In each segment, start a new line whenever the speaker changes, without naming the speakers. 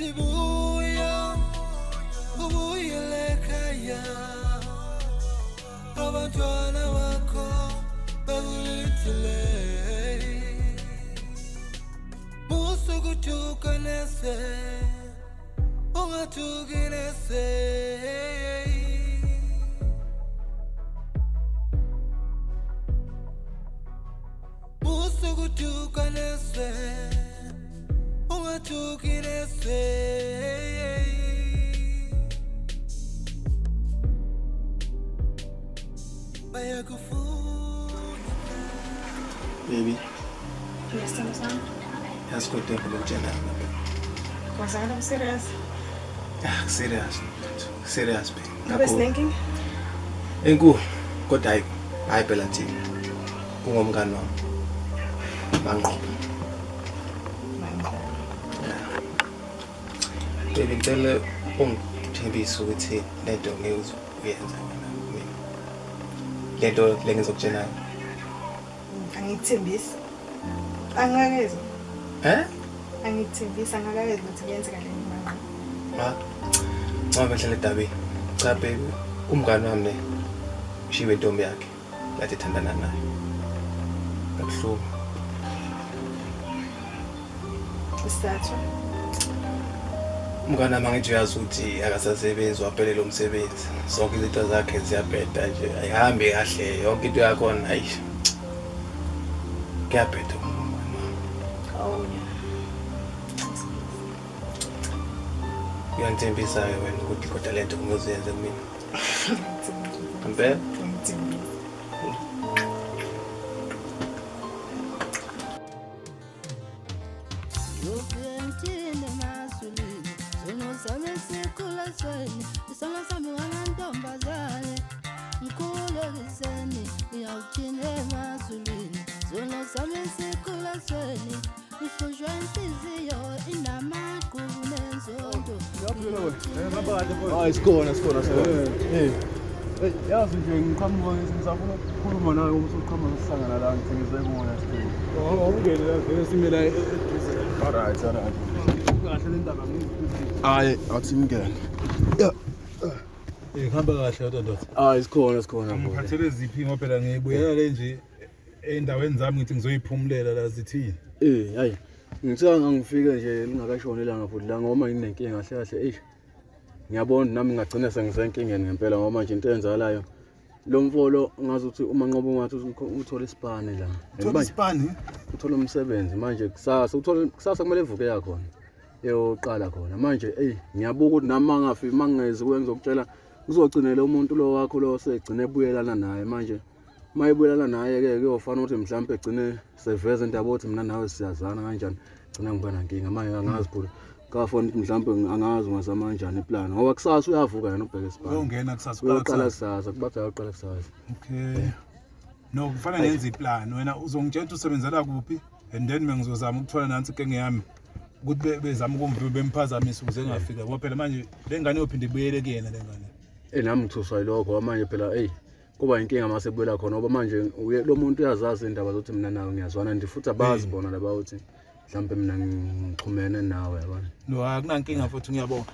Sibuya, ubuyele ekhaya. Abantwana bakho bakulithile. Musukutuka nese, ungatuki nese. Musukutuka nese, ungatuki nese.
Baby.
Yes, son.
Let's go take a look at that.
Was I serious?
Yeah, serious, baby.
I was thinking.
Enku, kodwa hayi phela thina. Ungomngani wami. Banqoba. Baby, ngicela ungithembise ukuthi lento ngeke uyenza mina. Lento lengizokutshela.
Angithembisi. Angakezi. Angithembisi angakezi ukuthi kuyenzeka le manje.
Ngoba hlele Dabi. Cha baby, umngani wami ne ushiwe intombi yakhe. Lathi thandana naye. Akuhluka.
Isathu.
Umngani wami ngithi uyazi ukuthi akasasebenzi waphelela umsebenzi. Zonke izinto zakhe ziyabheda nje. Ayihambi kahle yonke into yakhona hayi. Kuyabheda umngani wami.
Oh yeah.
Uyangithembisa wena ukuthi kodwa lento ngizoyenza kumina. Ngempela?
Isikona. Hey. Yazi nje ngiqhamuka ngisafuna ukukhuluma nawe ukuthi uqhamuka sihlangana la ngithengise kubona sithini. Ungene la vele simela alright. Kahle lendaba ngiziphi? Hayi, athi ngene.
Ihamba kahle ndoda.
Isikhona.
Ngiphathele ziphi ngoba phela ngiyibuyela le nje endaweni zami ngithi ngizoyiphumulela la zithini.
Hayi. Ngicanga ngifike nje lingakashona ilanga futhi la ngoba nginenkinga kahle. Ngiyabona nami ngagcina sengisenkingeni ngempela ngoba manje into eyenzakalayo lo mfolo ngazi ukuthi uma nqoba ungathi uthola isipane la.
Uthola isipane?
Uthola umsebenzi manje kusasa kumele evuke yakhona. Eyoqala khona. Manje ngiyabuka ukuthi nami mangafika mangeze kuye ngizokutshela ngizogcinela umuntu lo wakho lo segcine ebuyelana naye manje. Mayibuyelana naye ke kuyofana ukuthi mhlawumbe egcine seveza indaba othi mina nawe siyazana kanjani. Gcina ngiba nankinga manje angazi phela. Kafona ukuthi mhlawumbe angazi ngazama kanjani iplan ngoba kusasa uyavuka yena ubheke isibani.
Uyongena kusasa
uqala kusasa kubatha uyaqala kusasa.
Okay. No kufanele ngenze iplan wena uzongitshela usebenzela kuphi and then mengizozama ukuthola nansi inkinga yami ukuthi bezama ukumviba bemphazamisa ukuze ngafika ngoba phela manje lengane yophinde ibuyele kuyena lengane.
Nami ngithuswa yilokho manje phela kuba inkinga mase buyela khona ngoba manje lo muntu uyazazi indaba zokuthi mina nawe ngiyazwana ndifuthi abazi bona laba ukuthi mhlambe mina ngixhumene nawe yabona.
No akunankinga futhi ngiyabonga.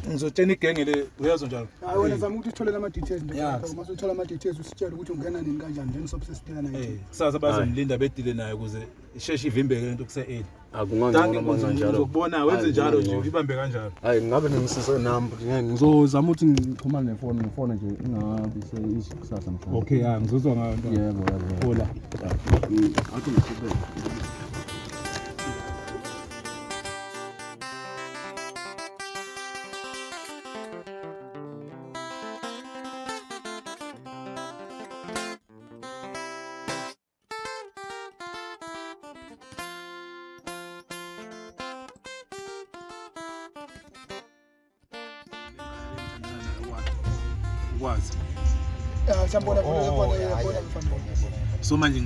Ngizotshena igenge le uyazo njalo.
Hayi wena zama ukuthi uthole ama details uma usuthola ama details usitshela ukuthi ungena nini kanjani then sobe siphela naye.
Kusasa bazomlinda bedile naye ukuze isheshe ivimbeke lento kuse8.
Akungangcono kanjalo.
Uzokubona wenze njalo nje ibambe kanjalo.
Hayi ngabe nengisiso number ngizozama ukuthi ngixhumane ngefone nje ingabi kusasa mhlawumbe.
Okay ngizozwa ngayo nto.
Yebo.
Hola.
Athi ngisibe.
Kwazi.
Siyambona
So manje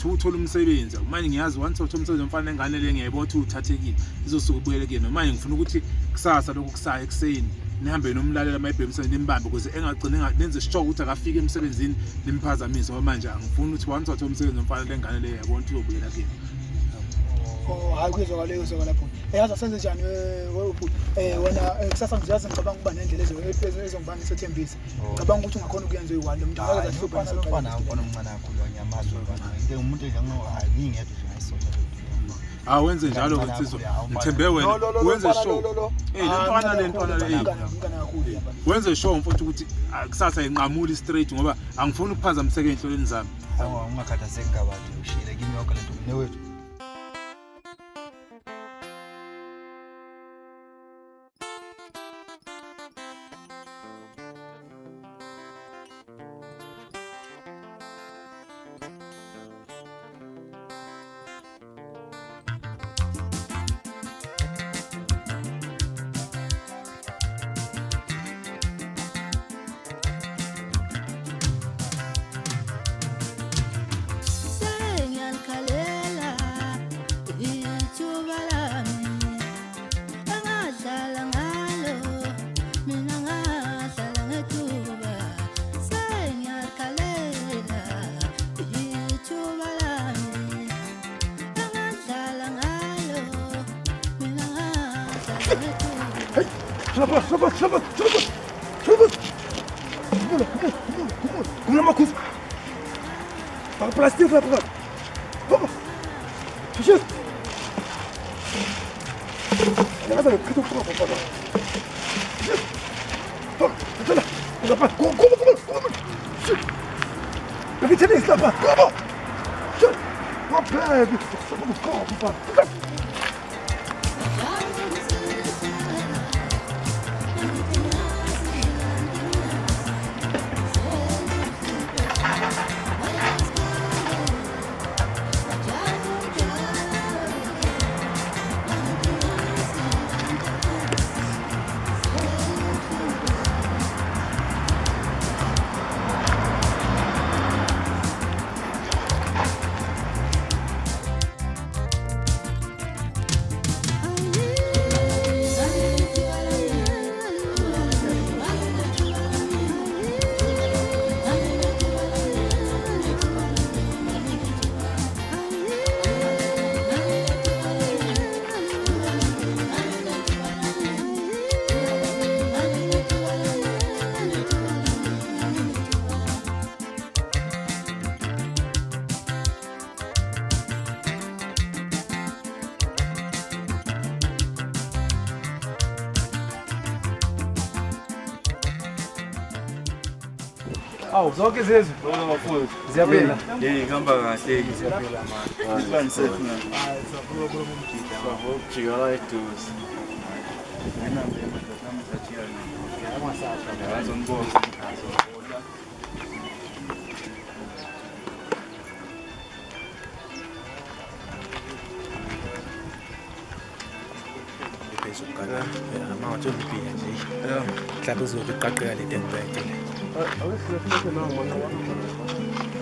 uthola umsebenzi manje ngiyazi once uthola umsebenzi mfana engane le ngiyayibona ukuthi uthathekile izosuka ubuyele kuyena manje ngifuna ukuthi kusasa lokho kusaya ekseni nihambe nomlalela mayibhemisa nimbambe ukuze engagcine nenze sure ukuthi akafike emsebenzini nimphazamise ngoba manje angifuni ukuthi once uthola umsebenzi mfana lengane le yayibona ukuthi uzobuyela kuyena.
Oh hayi kuyezwakala lapho. Yazi asenze njani wena kusasa ngiyazi ngicabanga ukuba nendlela ezongibanga isethembisa. Ngicabanga ukuthi ungakhona ukuyenza uyi-1 lo muntu akaze ahlupha
Ufana ngibona umncane kakhulu wanyamaza ngeke umuntu nje hayi ngingedwa nje ngayisonto.
Wenze njalo Kwensizwa. Ngithembe wena. Wenze show. Lentwana le. Wenze show mfowethu ukuthi kusasa inqamula straight ngoba angifuni ukuphazamiseka enhlolweni zami.
Ungakhathazeki kabantu ushile kimi yonke lento newethu.
Şabat. Come on, Marcus. Para plastic lá para. Vamos. Fechou. Olha lá, que tu fala, papá. Olha lá. Como. Eu vim te dizer, papá. Como? Papá, vamos correr, papá.
Zonke izizwe ziyaphila.
Ngihamba kahle ngiyaphila manje. Sibanisephi na?
Savuka kulo mgidi.
Jikala eduze.
Mina nami sathiyana. Yamasasha.
Ngazonibona.
Ukana manje ubhiya nje. Mhlawumbe uzobe uqaqeka le nto engibhekile.
Awusifike nawo manje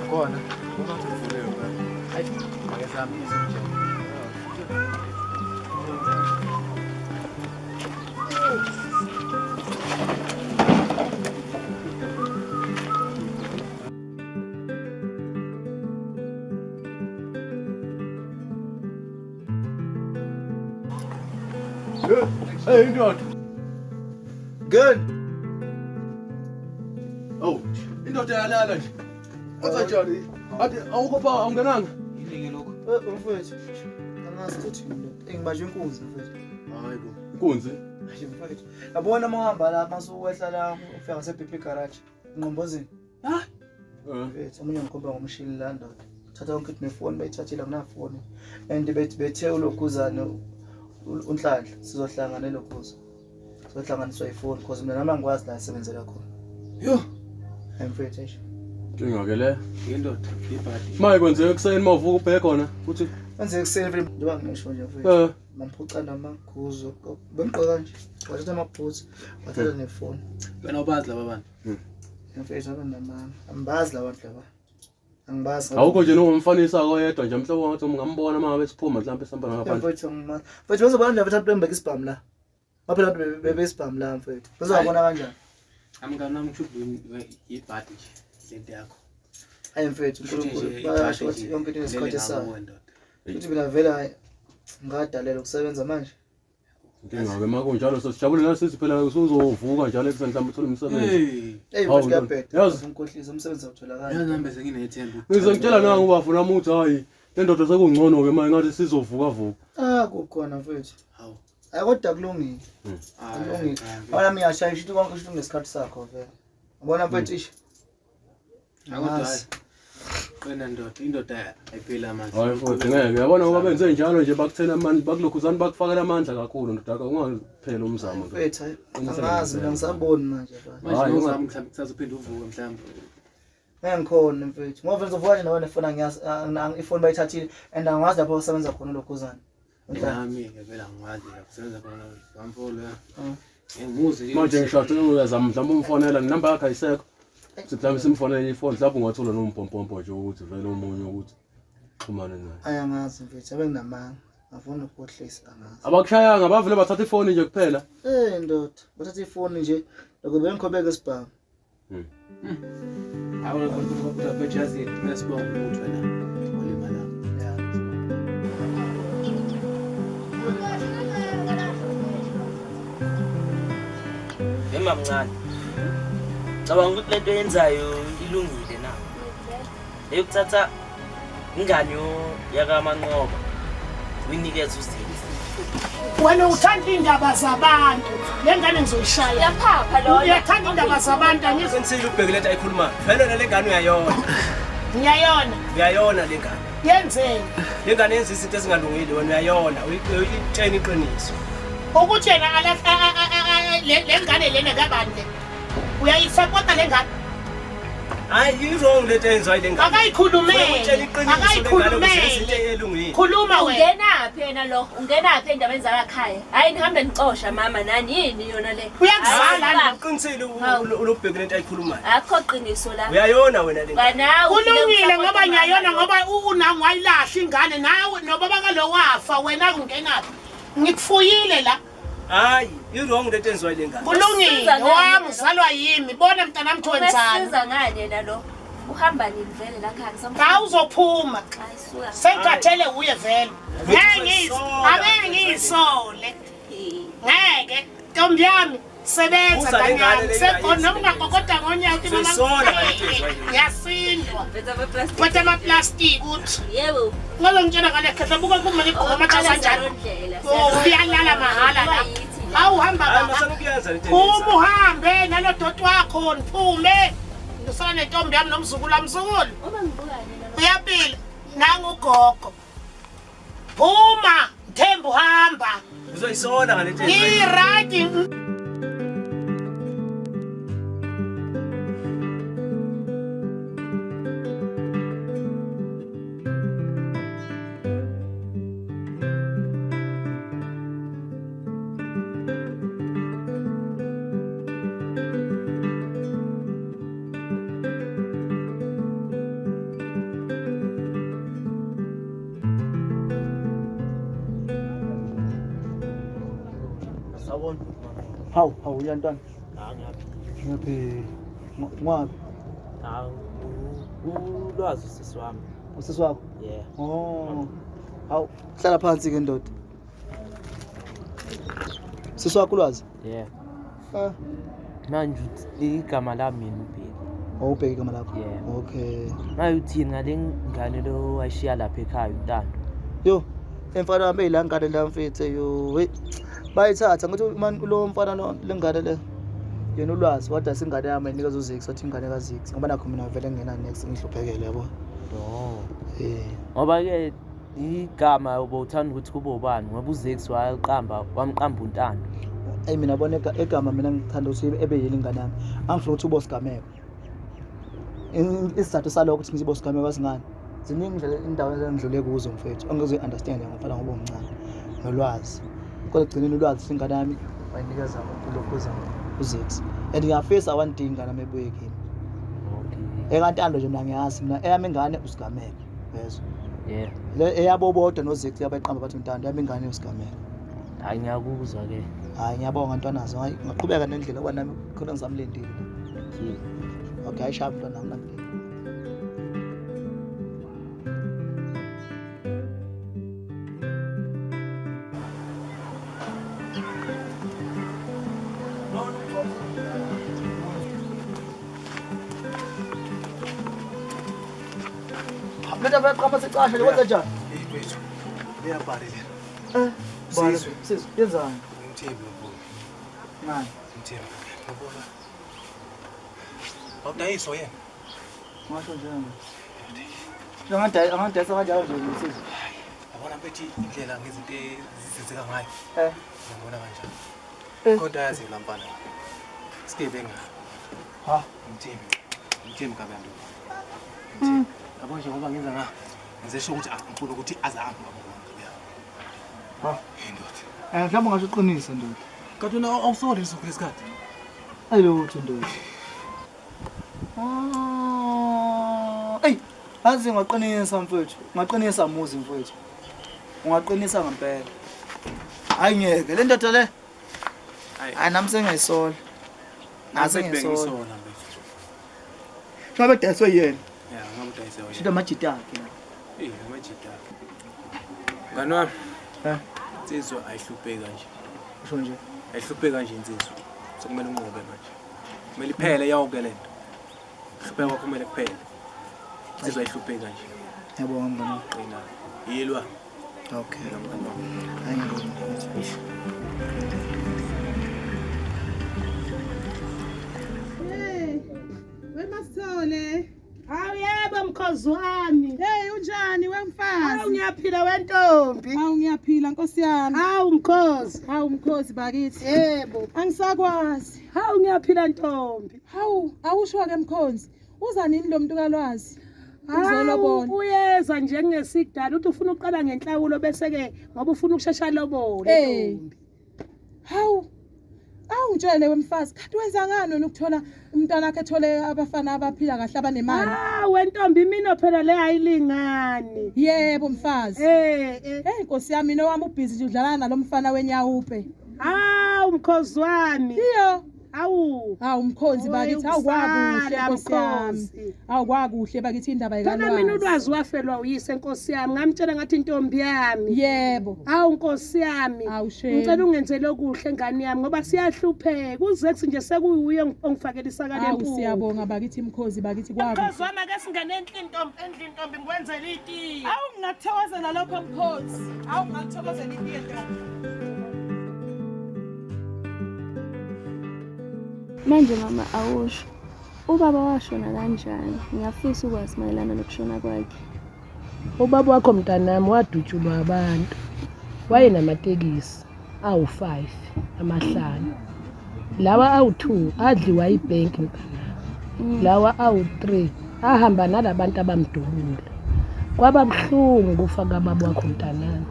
Khona. Unathi uvuleke ngani? Hayi, ake sami izinto.
Hey, indoda.
Good.
Oh, indoda yalala nje. Athajani. Ade awukho pha awungenanga.
Yini lokho? Mfowethu. Angazi ukuthi engibajwe inkunzi mfowethu.
Hayi bo. Inkunzi.
Hayi mfowethu. Yabona mahamba la masukwehla la ufika ngasePP garage. Ngqombozini. Mfowethu omunye ngikhomba ngomshini la ndoda. Thatha yonke nefoni bayithathile kunafoni. And bethe ulokhuzana unhlanhla sizohlangana lokhuza. Sohlanganiswa ifoni because mina nami angikwazi la isebenzela khona.
Yo.
Mfowethu nje.
Inga-ke le.
Indoda, ibhadi.
Maye kwenzeka ekuseni mawuvuka ubheke khona ukuthi
Kwenze ekuseni njengoba ngisho nje mfowethu. Mamphuca namakhuzo. Bengigqoka nje. Wathatha amabhutsi, wathatha nefoni.
Wena ubazi laba bantu.
Mfowethu abanamanga. Angibazi labantu laba. Angibazi.
awukho nje nongumfanisa koyedwa nje mhlobo ngathi ungambona uma ngabe siphuma mhlawumbe sihamba ngaphandle.
Mfowethu ngimazi. Mfowethu bazobona nje abantu bembeka isibhamu la. Baphela abantu bebesibhamu la mfowethu. Bazobona kanjani?
Amngani nami kusho ibhadi nje lento yakho.
Hayi mfowethu uNkulunkulu bayasho ukuthi yonke into inesikhathi sayo. Futhi mina vela Ngadalela ukusebenza manje.
Inkinga-ke uma kunjalo sesijabulela sithi phela usuzovuka njalo ekuseni mhlawumbe uthole umsebenzi.
Mfethu kuyabheda.
Yazi
Umkhohlisa umsebenzi awutholakala.
Yazi senginethemba.
ngizongitshela nanga ngoba funa ukuthi hayi le ndoda sekungcono-ke manje ngathi sizovuka.
Kukhona mfethu.
Hawu.
Hayi kodwa kulungile. Kulungile. Wala mina ngiyashaya isho konke isho ngesikhathi sakho vele. Ubona mfethu isho.
Akudala. Qena ndoda, indoda ayiphela manje.
Hayi futhi ngeke yabona ngoba benze njalo nje bakuthena amandla bakulokhuzana bakufakela amandla kakhulu ndoda akho ungaphela umzamo.
Mfethu angazi mina ngisaboni manje baba.
Manje uzama mhlawumbe kusazophinde uvuke mhlawumbe.
Ngikhona mfethu. Ngoba ngizovuka nje nawe nefona ngiyazi ifoni bayithathile and angazi lapho usebenza khona lokhuzana.
Nami-ke vela ngiwazi kusebenza khona kampolo ya. Ngimuzi
Manje ngishade uyazama mhlawumbe umfonela inamba yakhe ayisekho. Mhlawumbe simfonele ifoni lapho ungathola nompompo nje ukuthi vele omunye ukuthi xhumane naye.
Ayangazi mfethu abenginamanga. Ngafuna ukukhohlisa angazi.
Abakushayanga bavele bathatha ifoni nje kuphela.
Ndoda bathatha ifoni nje lokho bengikhobeka isibhamu.
Awona kodwa mfethu yazi nesibonga ukuthi wena olimala.
Emamncane. Cabanga ukuthi lento yenzayo ilungile na. Eyokuthatha ingane yakaManqoba uyinikeza uZulu.
Wena uthanda indaba zabantu. Lengane ngizoyishaya.
Yaphapha lo.
Uyathanda indaba zabantu angizwe.
Kwensizwa ubheke lento ayikhuluma. Fanele le ngane uyayona.
Ngiyayona.
Uyayona le ngane.
Yenzeni?
Le ngane yenza izinto ezingalungile wena uyayona. Uyitshena iqiniso.
Ukuthi yena le ngane lena kabani le? Uyayisapota le ngane?
Hayi wrong lento yenziwa ile ngane.
Akayikhulumele. Khuluma wena.
Ungenaphi yena lo? Ungenaphi endabeni zakakhaya? Hayi nihambe nicosha mama nani yini yona le?
Uyakuzala
uqinisile ulubheke lento ayikhulumayo.
Akho qiniso la.
Uyayona wena le ngane.
Kulungile ngoba ngiyayona ngoba unangu wayilahla ingane nawe nobaba kalo wafa wena ungenaphi? Ngikufuyile la.
Hayi wrong lento yenziwa ile ngane.
Kulungile wami uzalwa yimi bona mntana mthi wenzani?
Usiza ngani yena lo? Uhamba nini vele la khaya ngisamfuna.
Awuzophuma.
Ayisuka.
Sengathele uye vele. Ngeke ngiyisole. Ngeke Ntombi yami sebenza kanyana. Sekona ungagogoda ngonyaka mama. Yasindwa. Phethe ama plastic uthi.
Yebo.
Ngoba ngitshela ngale khehla buka kumele igqoka amathasa kanjani. Uyalala mahala la. Awuhamba baba. Uhambe nalodoti wakho niphume. Ngisana nentombi yami nomzukulu amzukulu.
Uma ngibuka yena.
Uyaphila nangu ugogo. Phuma, Themba uhamba.
Uzoyisona ngale nto.
Right.
Hawu uyantwana. Ngaphi? Ngwapi?
Ulwazi sisi wami.
Usisi wakho?
Yeah.
Hawu hlala phansi ke ndoda. Sisi wakho ulwazi?
Yeah. Manje igama lami mina ubheka.
Ubheka igama lakho?
Yeah.
Okay.
Maye uthini ngale ngane lo washiya lapha ekhaya untando.
Yo, emfana wami eyilangane la mfethu yo. Bayithatha ngithi lo mfana lo lengane le yena ulwazi kodwa singane yami inikeza uZix wathi ingane kaZix ngoba nakho mina vele ngena next ngihluphekele yabo.
Ngoba ke igama ubowuthanda ukuthi kube ubani ngoba uZix wamqamba untando.
Mina bona egama mina ngithanda ukuthi ebe yini ingane yami. Angifuna ukuthi ubosigameko. Isizathu salokho ukuthi ngithi ubosigameko asingane. Ziningi indlela indawo ezengidlule kuzo mfethu. Angizoyi understand ngomfana ngoba umncane. Nolwazi. Kodwa gcineni ulwazi ingane yami wayinikeza uLokhoza uZix. And ngiyafisa awandinga nami ebuye kimi. Okay. Ekantando nje mina ngiyazi mina eyami ingane usigameko. Yezwa.
Yeah.
Le eyabo bodwa noZix yabayiqamba bathi untando yami ingane usigameko.
Hayi ngiyakuzwa ke.
Hayi ngiyabonga ntwanazo. Ngaqhubeka nendlela kuba nami khona ngizamlindile. Okay, ayishaya mntwana nami. Letha bayaqhapha secasha nje kwenza njani?
Mfethu. Uyabhali le.
Bhala Sizwe, yenzani?
Ngimthembi mfowethu.
Ngani?
Ngimthembi. Ngibona. Awudayiswa yena.
Ngasho njani? Angandayisa kanjalo nje Sizwe.
Yabona mfethu indlela ngezinto ezenzeka ngayo. Ngibona kanjani. Kodwa yazi lampana. Sigebenga.
Ha,
ngimthembi kabantu. Yabo nje ngoba ngenza nga ngizesho ukuthi ngifuna ukuthi azahambe ngabona.
Ha,
indoda.
Mhlawumbe ngasho uqinisa ndoda.
Kanti una awusole isokho lesikhathi.
Ayilutho ndoda. Ey, azi ngaqinisa mfethu. Ngaqinisa muzi mfethu. Ungaqinisa ngempela. Hayi ngeke le ndoda le. Hayi nami sengayisola. Nase ngisola
mfethu.
Shabe dayiswe yena.
Ya, ngamudayisa wena.
Shida amajita akhe la.
Amajita akhe. Ngani wami? Insizwa ayihlupheki kanje.
Usho nje.
Ayihlupheki kanje insizwa. Sokumele unqobe manje. Kumele iphele yonke lento. Hlupheka kwakho kumele kuphele. Insizwa ayihlupheki kanje.
Yabonga mngani.
Qina. Yilwa.
Okay. Hayi ngibona.
Wemasole. Hawu yebo mkhozi wami.
Hey unjani wemfazi?
Hawu ngiyaphila wentombi.
Hawu ngiyaphila Nkosi yami.
Hawu mkhozi.
Hawu mkhozi bakithi.
Yebo.
Angisakwazi.
Hawu ngiyaphila ntombi.
Hawu awusho ke mkhonzi. Uza nini lo muntu kalwazi? Uzolobona.
Uyeza nje ngesigdala uthi ufuna uqala ngenhlawulo bese ke ngoba ufuna ukusheshsha lobole ntombi.
Hawu. Awungitshele wemfazi, kanti wenza ngani wena ukuthola umntwana wakhe ethole abafana abaphila kahle abanemali?
Wentombi mina phela le ayilingani.
Yebo mfazi. Nkosi yami mina wami ubhizi nje udlala nalomfana wenyawupe.
Mkhozi wami.
Iyo.
Hawu
mkhonzi bakithi awukwakuhle Nkosi yami. Awukwakuhle bakithi indaba yikalwazi.
Kana mina ulwazi wafelwa uyise Nkosi yami ngamtshela ngathi intombi yami.
Yebo.
Nkosi yami. Ngicela ungenzele okuhle ngani yami ngoba siyahlupheka uzex nje sekuyuye ongifakela isaka lempuku.
Siyabonga bakithi mkhozi bakithi kwakuhle.
Mkhozi wami ake singene endlini ntombi ngikwenzele itiye.
Ngingakuthokozela lokho mkhozi. Ngingakuthokozela itiye ntombi.
Manje mama awusho. Ubaba washona kanjani? Ngiyafisa ukwazi mayelana nokushona kwakhe.
Ubaba wakho mntanami wadutshulwa abantu. Wayenamatekisi awu5 amahlanu. Lawa awu2 adliwa ibhenki mntanami. Lawa awu3 ahamba nalabantu abamdubula. Kwababhlungu kufa kababa wakho mntanami.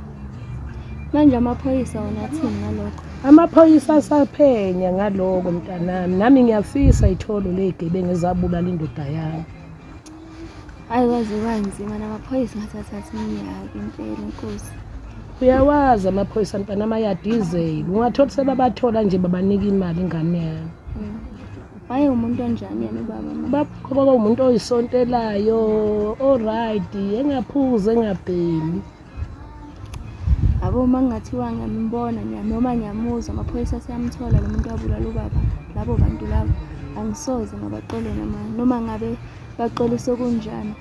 Manje amaphoyisa wona athini ngalokho?
Amaphoyisa asaphenya ngaloko mntanami. Nami ngiyafisa itholo legebengu ezabulala indoda yami.
Hayi kwaze kwanzima namaphoyisa ngathatha iminyaka impela Nkosi.
Uyawazi amaphoyisa mntanami ayadizela. Ungathola sebabathola nje babanika imali ingane yami.
Waye umuntu onjani yena ubaba?
Baba umuntu oyisontelayo, alright, engaphuze engabhemi.
Abo mangathiwa ngiyambona noma ngiyamuzwa amaphoyisa siyamthola lo muntu wabulala ubaba labo bantu labo angisoze ngabaxolele noma ngabe baxolise kunjani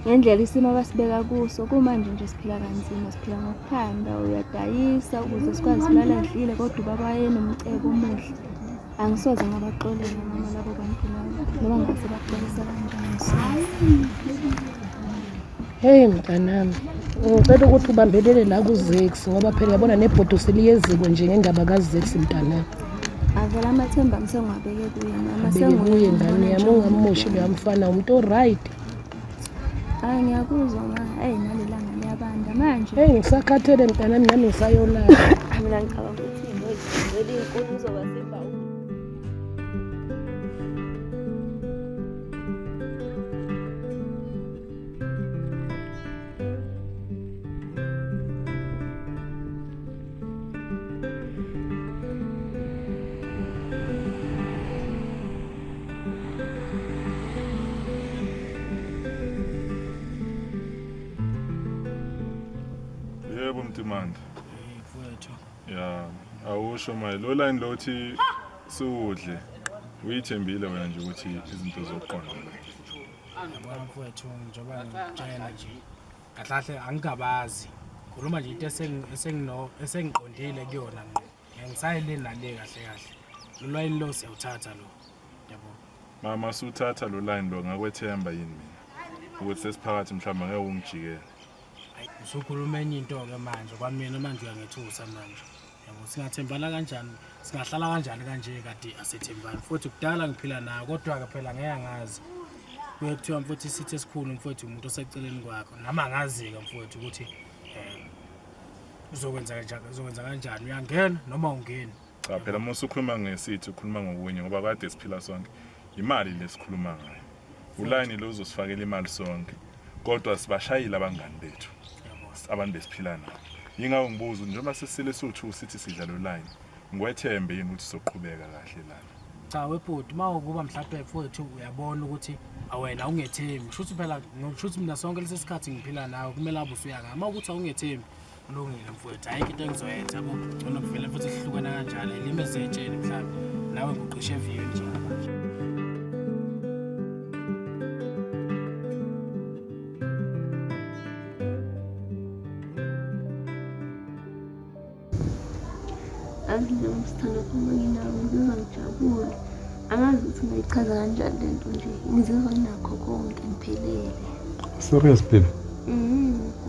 ngendlela isimo abasibeka kuso kumanje nje siphila kanzima siphila ngokuphanda uyadayisa ukuze sikwazi ukulala endlile kodwa ubaba yenomcebo omuhle angisoze ngabaxolele noma labo bantu labo noma ngase baxolisa kanjani.
Hey mntanami, ngicela ukuthi ubambelele la kuZex ngoba phela yabona nebhodo seliyeziko nje ngendaba kaZex mntanami.
Avela amathemba msengwabeke kuye mama
senguye ngane yami ungamumoshi lo mfana umuntu oright.
Ngiyakuzwa ma, nalelanga liyabanda manje.
Ngisakhathele mntanami nami ngisayolala.
Mina ngicabanga ukuthi ngeli inkulu uzoba simba
Yebo Mtimanda. Ya, awusho maye lo line lothi siudle. Uyithembile wena nje ukuthi izinto zoqonda.
Yabona mfowethu njengoba ngitshela nje. Kahlahle angingabazi. Khuluma nje into esengiqondile kuyona ngqo. Ngisayile nale kahle kahle. Lo line lo siyawuthatha lo. Yabo.
Mama suthatha lo line lo ngakwethemba yini mina. Ukuthi sesiphakathi mhlawumbe ngeke ungijikele.
Usukhuluma enye into ke manje kwamina manje uyangethusa manje. Yabo singathembana kanjani? Singahlala kanjani kanje kade asethembani. Futhi kudala ngiphila nayo kodwa ke phela ngeke ngazi. Kuyekuthiwa mfowethu isithi esikhulu mfowethu umuntu oseceleni kwakho. Nama ngazi ke mfowethu ukuthi uzokwenza kanjani uyangena noma ungeni.
Cha phela uma usukhuluma ngesithi ukhuluma ngokunye ngoba kade siphila sonke. Imali lesikhuluma ngayo. Uline lo uzosifakela imali sonke. Kodwa sibashayile abangani bethu. Abantu besiphila nabo. Yingawo ngibuza njengoba sesile sothu sithi sidla lo line. Ngwethembe yini ukuthi soqhubeka kahle lana.
Cha webhuti mawukuba mhlawumbe mfowethu uyabona ukuthi awena ungethembi. Kusho ukuthi phela ngisho mina sonke lesikhathi ngiphila nawe kumele abusuyanga. Uma ukuthi awungethembi kulungile mfowethu. Hayi into engizoyenza yabo. Ngcono kuvela futhi sihlukana kanjalo. Lime zetsheni mhlawumbe. Nawe nguqishe eviyo nje manje.
Angile umsithanda khona nginawo ngizizwa ngijabule. Angazi ukuthi ngayichaza kanjani lento nje. Ngizizwa nakho konke ngiphelele.
Serious baby.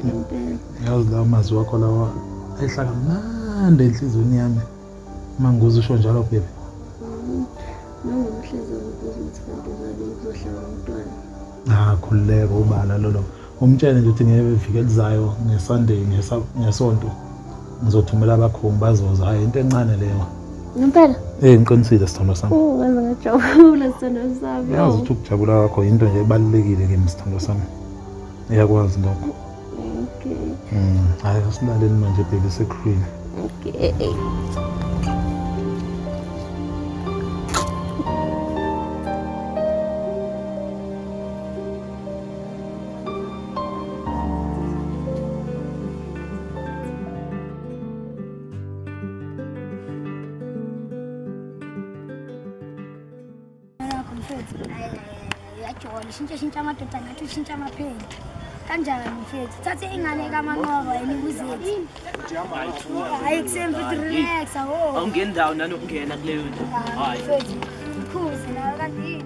Impela.
Yazi lawo mazwi wakho lawa ehlala mnandi enhlizweni yami. Mangizwe usho njalo baby.
Nongumhlezo ukuthi kanti ngale uzohlala umntwana.
Khululeka ubala lolo. Umtshele nje ukuthi ngeviki elizayo ngeSunday ngesonto. Ngizothumela abakhombi bazoza hayi into encane leyo.
Ngempela?
Ngiqinisile sithando sami.
Ngaze ngajabula sithando sami.
Yazi ukuthi ukujabula kwakho into nje ebalekile ke sithando sami. Iyakwazi lokho.
Okay.
Hayi asilaleni manje baby sekhulwini.
Okay.
Shintsha amadoda ngathi ushintsha amapheni kanjani mfethu thathe ingane kaManqoba yena kuzethi hayi kusembe relax
awungeni ndawo nanokungena kuleyo nto hayi
mfethu ukhuze nawe kanti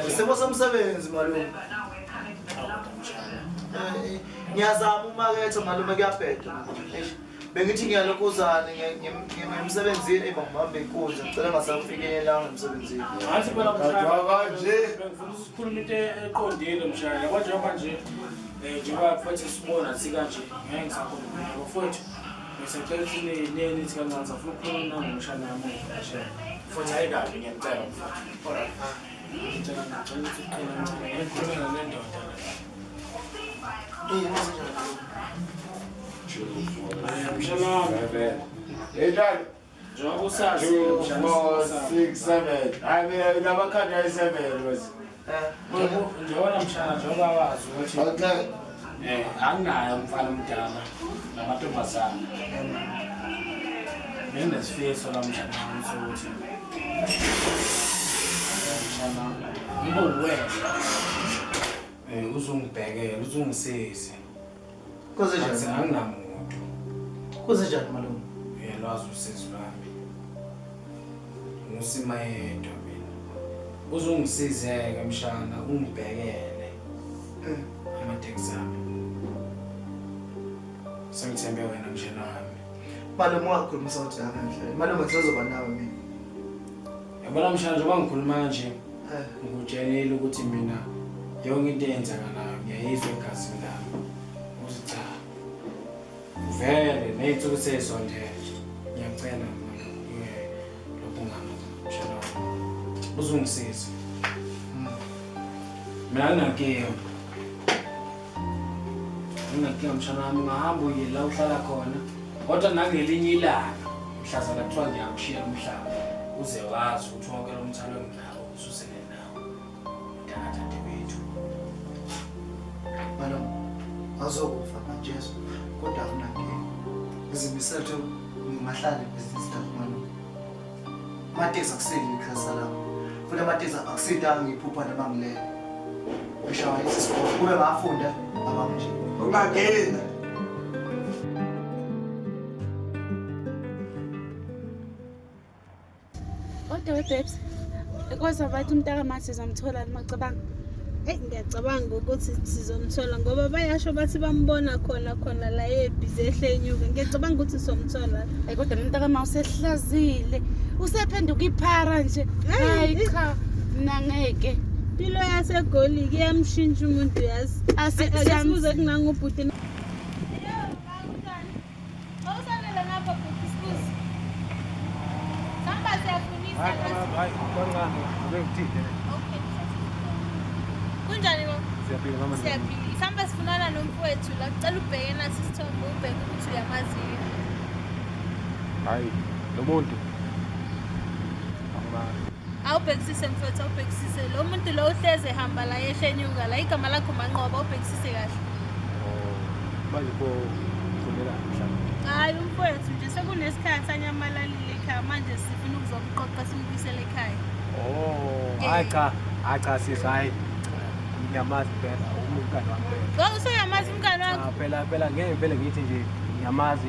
Isimo somsebenzi malume. Ngiyazama umakethe malume kuyabheda. Bengithi ngiyalokhuzana ngemsebenzini ebangibambe inkunzi ngicela ngasafikelelanga emsebenzini.
Ngathi phela manje bengifuna ukukhuluma into eqondile mshayeli kodwa njengoba nje njengoba futhi sibona sikanje ngeke ngisakhuluma yabo futhi ngisacela ukuthi nithi kancane safuna ukukhuluma ngomshana wami mshayeli futhi hayi kabi ngiyacela mfowethu alright ngicela ukuthi ngikhulume nale ndoda
Hey, Dad.
Njengoba usazi
2, 4, 6, 7. I mean, nabakhanda 7 was.
Njengoba mshana njengoba wazi ukuthi Anginayo umfana omdala namantombazana. Nginesifiso namhlanje sokuthi ngibo wena. Uzungibhekela, uzungisize.
Kuze njani
anginamuntu.
Kuze njani malume?
Uyalwazi usizo lwami. Ngusima yedwa mina. Uzungisizeke mshana ungibhekele. Amateksi ami. Sengithembe wena mshana wami.
Malume wakhuluma ukuthi akandle. Malume kuzoba nawe mina.
Yabona mshana njengoba ngikhuluma nje. Ngikutshelile ukuthi mina yonke into eyenzakalayo ngiyayizwa egazini lami. Uthi cha. Vele neyithuku sesondele. Ngiyacela lokhu ngamashana. Uzungisize. Mina nginankinga. Nginankinga mshana wami ngahamba uye la uhlala khona. Kodwa nangelinye ilanga mhlaza la kuthiwa ngiyakushiya umhlaba. Uze wazi ukuthi wonke lo mthalo enginawo ususele nawo. Ntatha wethu.
Malume azokufa manje kodwa akunankinga. Izimiselo ngimahlala business staff malume. Amateksi akuseli ikhasa lapho. Futhi amateksi akusidanga ngiphupha noma ngilele. Ngishawa isikole kube ngafunda abamnje. Ungagenda.
Kodwa babes, kwaza bathi umntaka manje sizomthola limacabanga.
Ngiyacabanga ukuthi sizomthola ngoba bayasho bathi bambona khona la ebhizi ehlenyuka. Ngiyacabanga ukuthi somthola.
Kodwa umntaka ma usehlazile. Usephenduka iphara nje. Hayi cha, mina ngeke.
Impilo yasegoliki iyamshintsha umuntu yazi. Asibuze kunangubhuti.
Kunjani baba? Siyaphila mama. Siyaphila. Sihamba sifunana nomfowethu la kucela ubheke nathi isithombe ubheke ukuthi uyamazi.
Hayi, lo muntu.
Awubhekisise mfowethu, awubhekisise. Lo muntu lo uhleze ehamba la ehlenyuka la igama lakho manqoba awubhekisise kahle.
Manje kufunela mhlawumbe.
Hayi umfowethu nje sekunesikhathi anyamalalile ekhaya manje sifuna ukuzomqoqa simbuyisele ekhaya.
Hayi cha sisi hayi. Ngiyamazi phela umngane wami.
Usuyamazi umngane wakho?
Phela ngeke ngithi nje ngiyamazi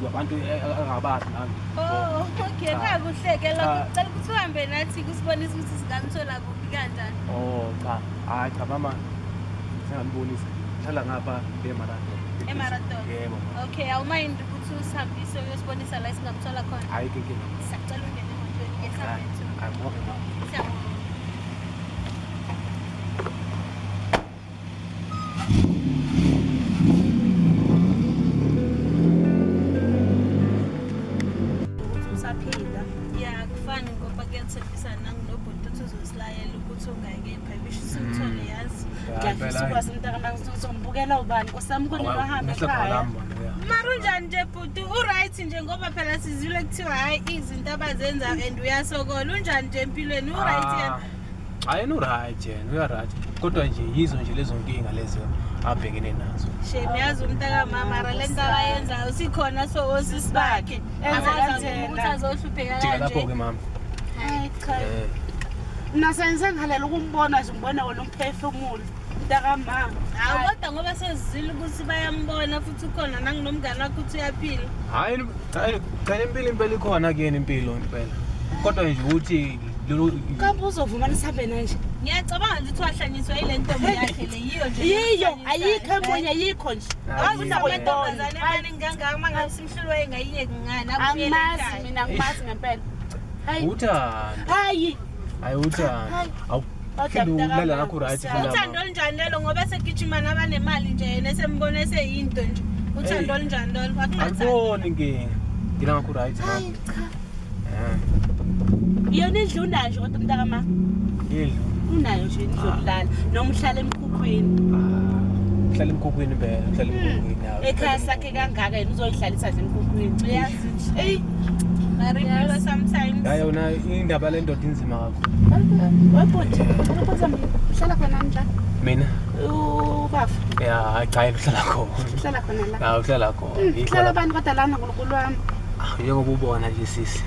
abantu angabazi nami.
Okay, kakuhleke lokho. Cela ukuthi uhambe nathi kusibonisa ukuthi singamthola kuphi kanjani.
Cha mama. Sengibonisa. Hlala ngapha eMarathon.
eMarathon.
Yebo.
Okay, awumind ukuthi usihambise uyosibonisa la singamthola khona.
Hayi ke.
Sicela ungene emotweni ngesabethu.
Siyabonga.
Usaphila. Yeah, kufani ngoba kuyathembisa nanginobhuti ukuthi uzosilayela ukuthi ungayekepha ibisho simthole yazi.
Ngiyafisa umntaka manje uzombukela ubani kusami khona bahambe ekhaya.
Marunjani nje bhuti uright nje ngoba phela sizile kuthiwa hayi izinto abazenza and uyasokola unjani nje empilweni uright yena.
Hayi no right yena uyaright kodwa nje yizo nje lezo nkinga lezo abhekene nazo.
Shame yazi umntaka mama ra lento abayenzayo sikhona so osisi bakhe enza ukuthi azohlupheka kanje.
Lapho ke mama.
Hayi cha. Mina sengihalela ukumbona nje ngibona wona umphefumulo. Mntaka mama.
Hayi kodwa ngoba sezizile ukuthi bayambona futhi ukhona nanginomngane wakho ukuthi uyaphila.
Hayi cha impilo ikhona kuyena impilo impela. Kodwa nje ukuthi
Kambe uzovuma nisabe nje.
Ngiyacabanga ukuthi wahlanyiswa ile ntombi yakhe le yiyo nje.
Yiyo ayikho emunye yikho nje.
Akunabantazana abaningi kangaka mangabe simhlulwe engayiyeki ngani abuye ekhaya.
Amazi mina ngimazi ngempela.
Hayi. Uthando.
Hayi.
Hayi uthando. Awu. Ukudlala ngakho right phela.
Uthando olunjani lelo ngoba segijima nabanemali nje yena esembona eseyinto nje. Uthando olunjani lolo akungathandi.
Akuboni inkinga. Ngina ngakho right mama.
Hayi cha. Yona indlu unayo kodwa mntaka ma.
Indlu.
Unayo nje indlu yokulala noma uhlala emkhukhwini.
Uhlala emkhukhwini phela, uhlala emkhukhwini yawo.
Ekhaya sakhe kangaka yena uzoyihlalisa nje emkhukhwini.
Uyazi nje. Ey. Maripilo sometimes.
Hayi yona indaba le ndoda inzima kakhulu.
Wabona. Uhlala khona njani?
Mina.
Ubafu.
Ya, cha uhlala khona.
Uhlala khona la.
Ya, uhlala khona.
Uhlala abantu kodwa lana nkulunkulu wami.
Njengoba ubona nje sisi.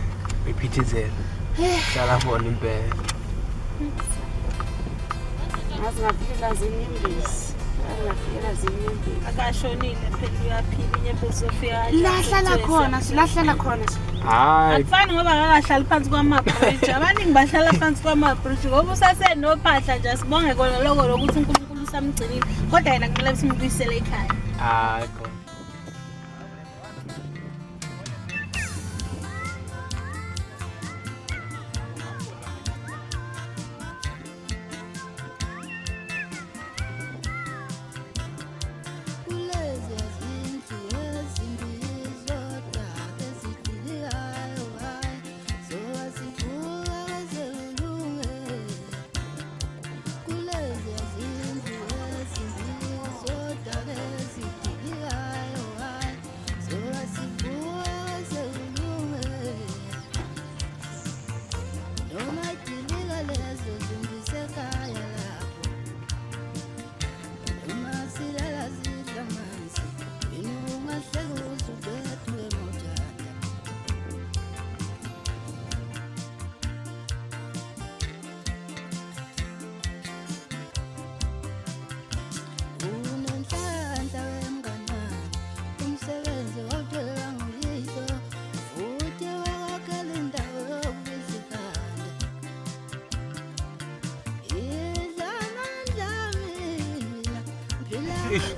Iphithizela. Uhlala khona impela.
Ngazingafika zinyembezi. Ngafika zinyembezi.
Akashonile phela uyaphila inyembezi Sofia.
Lahlala khona, silahlala khona.
Hayi.
Akufani ngoba akahlali phansi kwama-bridge. Abaningi bahlala phansi kwama-bridge. Ngoba usasenophahla nje sibonge kona lokho lokuthi uNkulunkulu usamgcinile. Kodwa yena kumele simbuyisele ekhaya.
Hayi khona.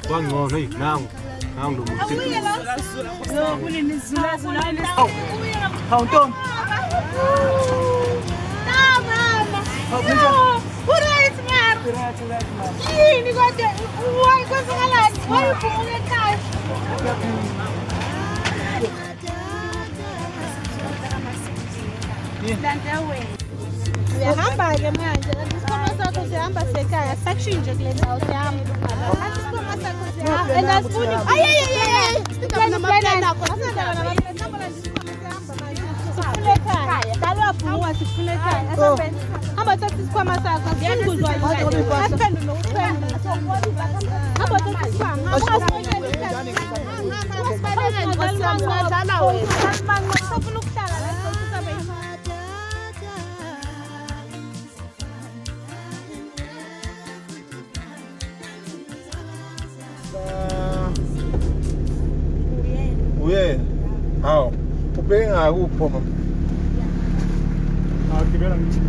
Bangcono hey nangu lo muntu.
No kulini zula.
Hawu Ntombi.
No, right man. Yini kodwa why kwenzakalani? Why uphumule ekhaya? Uyahamba ke manje, isikhwama sakho sihamba sekhaya, sakushiya nje kule ndawo sihamba. Isikhwama sakho sihamba. And asifuni. Ayeyeyeye. Sifuna ekhaya. Dalwa sifuna ekhaya. Hamba thatha isikhwama sakho. Ngiyakuzwa nje. Asiphendule ukuphenda. Hamba thatha isikhwama. Usafuna ukuhlala la usabe.
Uye. Hawu. Ubheke ngakupho mama. Gibela ngithi.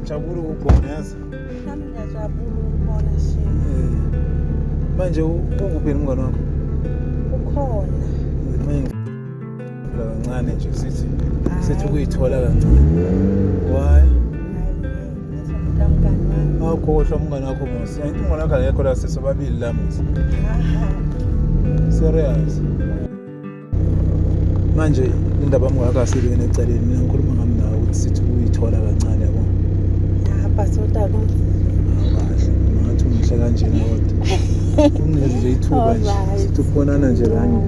Ngiyajabula ukubona yazi.
Nami ngiyajabula ukubona shini.
Manje ukuphi umngane wakho?
Ukhona.
Manje phela kancane nje sithi ukuyithola kancane. Why? Awukhohlwa umngane wakho Musi. Umngane wakho akekho la sisobabili la Musi. Serious. Manje indaba yamngaka asibene eceleni mina ngikhuluma ngami nawe ukuthi sithi ukuyithola kancane yabo.
Basuta
kahle ngathi ungihle kanjena kodwa ungeze nje ithuba nje sithi ukubonana nje kanye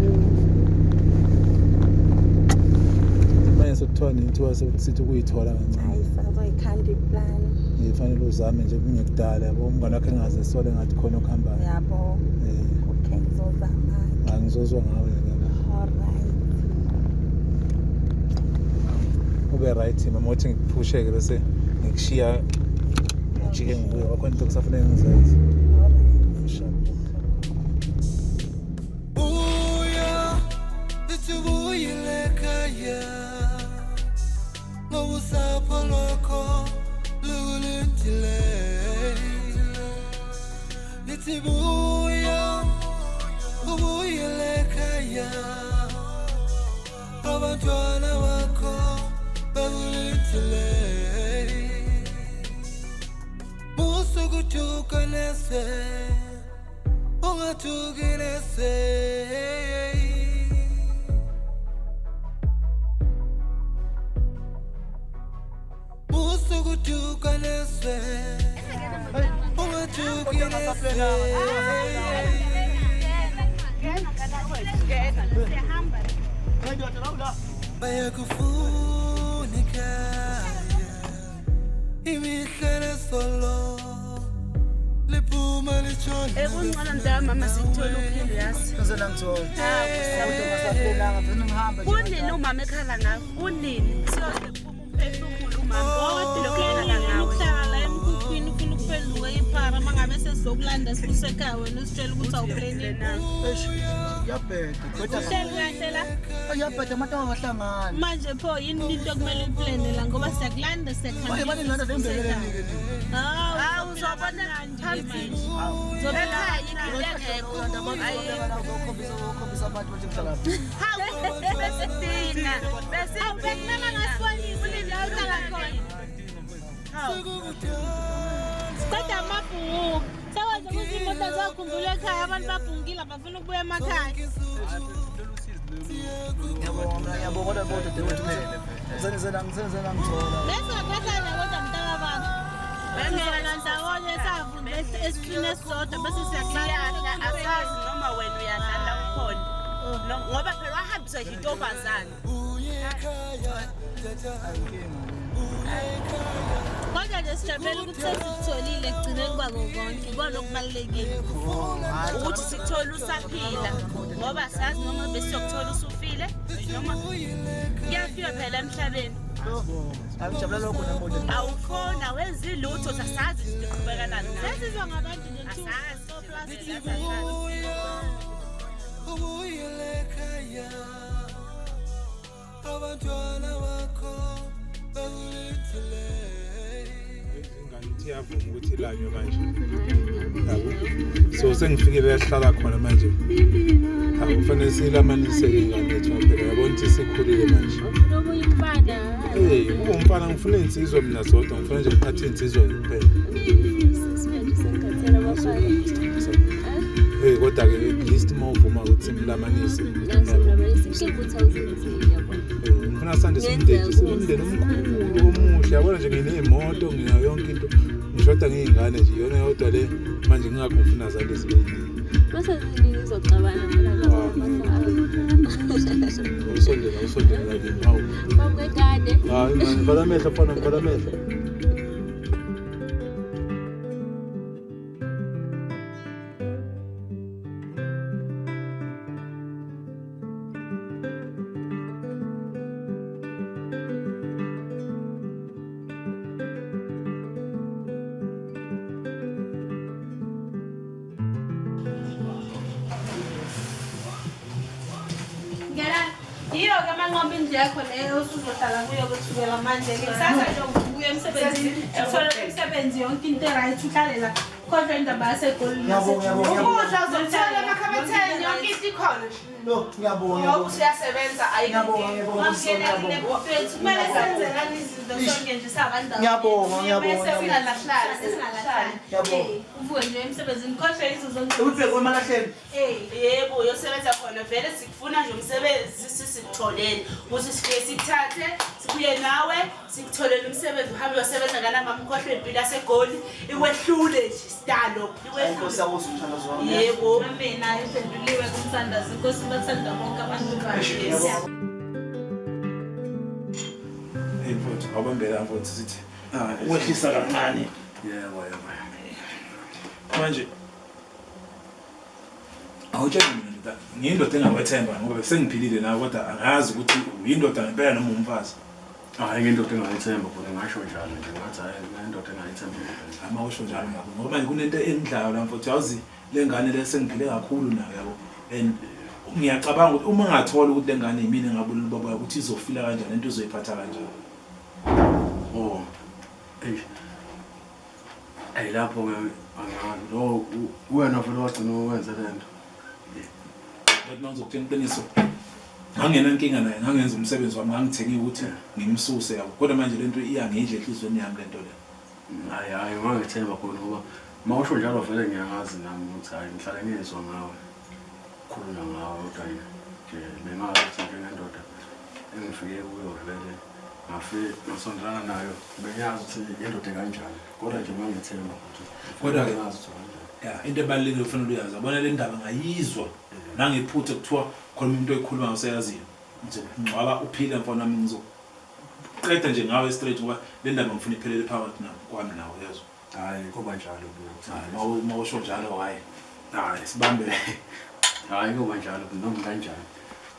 manje sokuthola nethuba sithi ukuyithola kancane
hayi sazoyikhanda iplan
ngifanele uzame nje kungekudala yabo umngane wakhe engaze sole ngathi khona okuhambayo
yabo okay ngizozama
angizozwa ngawe
alright
ube right mama uthi ngikupusheke bese ngikushiya ngijike ngibuye wakhona into kusafanele ngizenze
Buya litubuyile ekhaya ngobusapho lwakho lukulindile lithi buya ubuyile ekhaya abantwana bakho bakulindile musukutuka nese ungatuki nese Ungajuka neswe Ungajuki bayakufunika imihlele solo liphuma litshona
Ekungcono ndama masithola uphilo yasi.
Ngizela ngithola. Ngasaphelanga vele ngihamba nje.
Kunini umama ekhala ngawe? Kunini? Siyosephuma umphefumulo umama. Kodwa lokho ekhala ngawe.
Uhlala emkhukhwini ufuna ukuphenduka iphara mangabe sesizokulanda sibuse ekhaya wena usitshela ukuthi awupleni na.
Yabheda. Kodwa
Uhleli kahle la?
yabheda amatama abahlangana.
Manje pho yini into okumele uyiplane la ngoba siyakulanda
Manje bani ngilanda vembeleleni ke.
Hawu uzobona phambili. Zobekhaya yini engekho.
Ukhombisa abantu bathi ngihlala phi.
Hawu besitina.
Awubekana ngasibonisa ulinde uhlala khona. Hawu. Kodwa amabhuku. Sawazi ukuthi imoto zakhumbula ekhaya abantu babhungile bafuna ukubuya emakhaya.
Yabo kodwa bodwa dewothumele. Ngizenzela ngithola.
Bese ngakhathana kodwa mntaka baba. Bengena ndawonye savunda esitrini esisodwa bese siyahlala
asazi noma wena uyadlala ukhona. Ngoba phela wahambisa nje intombazana.
Kodwa nje sijabule ukuthi sesitholile ekugcineni kwako konke ikona okubalulekile
Ukuthi sithola usaphila ngoba sazi noma besiyokuthola usufile noma kuyafika phela emhlabeni.
Angijabula lokho nemoto.
Awukhona wenza ilutho sasazi siqhubeka nalo.
Sesizwa ngabantu nje
Asazi.
ubuyele ekhaya abantwana bakho bakulithile
Ingane iyavuma ukuthi ilanywe manje. Yabo. So sengifikile la sihlala khona manje. Akufanele silamanise ingane ethu phela yabona ukuthi sikhulile manje. Umfana ngifuna insizwa mina zodwa ngifuna nje ngiphathe insizwa kuphela. Kodwa ke at least mawuvuma ukuthi simlamanise. Ngifuna sande umndeni omkhulu omuhle yabona nje nginemoto nginayo yonke into ngishoda ngiyingane nje yona yodwa le manje ngingakho ngifuna zande zibeyini.
Bese nizoxabana
Usondela la kimi hawu.
Bamkwekade.
Hayi manje vala amehlo mfana vala amehlo.
Yiyo ke amanqoba indlu yakho leyo usuzohlala kuyo kusukela manje ngisasa nje ubuye emsebenzini uthola umsebenzi yonke into right uhlalela kodwa indaba yasegolini
Ukudla uzothola emakhabetheni yonke into ikhona.
Ngiyabonga.
Usuyasebenza
kumele senzelani izinto sonke nje sabantu
Ngiyabonga.
bese singalahlali uvuke nje emsebenzini kodwa izo zonke
Ubheke emalahleni.
Yebo uyosebenza khona vele sikufuna nje umsebenzi sikutholele ukuthi sifike sithathe sibuye nawe sikutholele umsebenzi uhambe uyosebenza ngana ngamkhohlwe impilo yasegoli ikwehlule nje stalo ikwehlule. Yebo
mina iphenduliwe kumthandazo inkosi bathanda bonke abantu bakhe.
Mfowethu awubambela mfowethu sithi wehlisa kancane.
Yebo.
Manje awutshela mina ndoda ngiyindoda engawethemba ngoba sengiphilile nawe kodwa angazi ukuthi uyindoda ngempela noma umfazi.
Hayi ngindoda engayithemba kodwa ngisho njalo nje ngathi hayi ngindoda engayithemba.
Ama usho njalo ngakho ngoba manje kunento engidlayo la mfowethu yazi le ngane le sengiphile kakhulu nayo yabo and ngiyacabanga ukuthi uma ngathola ukuthi le ngane yimina ngabulula baba ukuthi izofila kanjani into izoyiphatha kanjani.
Lapho ke angani lo wena vele wagcina ukwenza lento.
Kodwa manje ukutshela iqiniso ngangena inkinga naye ngangenza umsebenzi wami ngangithengile ukuthi ngimsuse yabo kodwa manje lento iyangidla enhlizweni yami lento le.
Hayi ngangithemba khona ngoba mawusho njalo vele ngiyangazi nami ukuthi hayi ngihlala ngizwa ngawe khuluma ngawe kodwa nje bengathi njengendoda engifike kuyo vele ngafe ngisondelana nayo benyazi ukuthi indoda kanjani kodwa nje ngangethemba
kodwa ke ya into ebalulekile ufanele uyazi abona le ndaba ngayizwa nangephuthe kuthiwa khona umuntu oyikhuluma useyaziyo nje ngcwaba uphila mfana nami ngizoqeda nje ngawe straight ngoba le ndaba ngifuna iphelele phakathi nami kwami nawe yazo
hayi kuba njalo
mawusho njalo hayi sibambe
hayi kuba njalo noma kanjani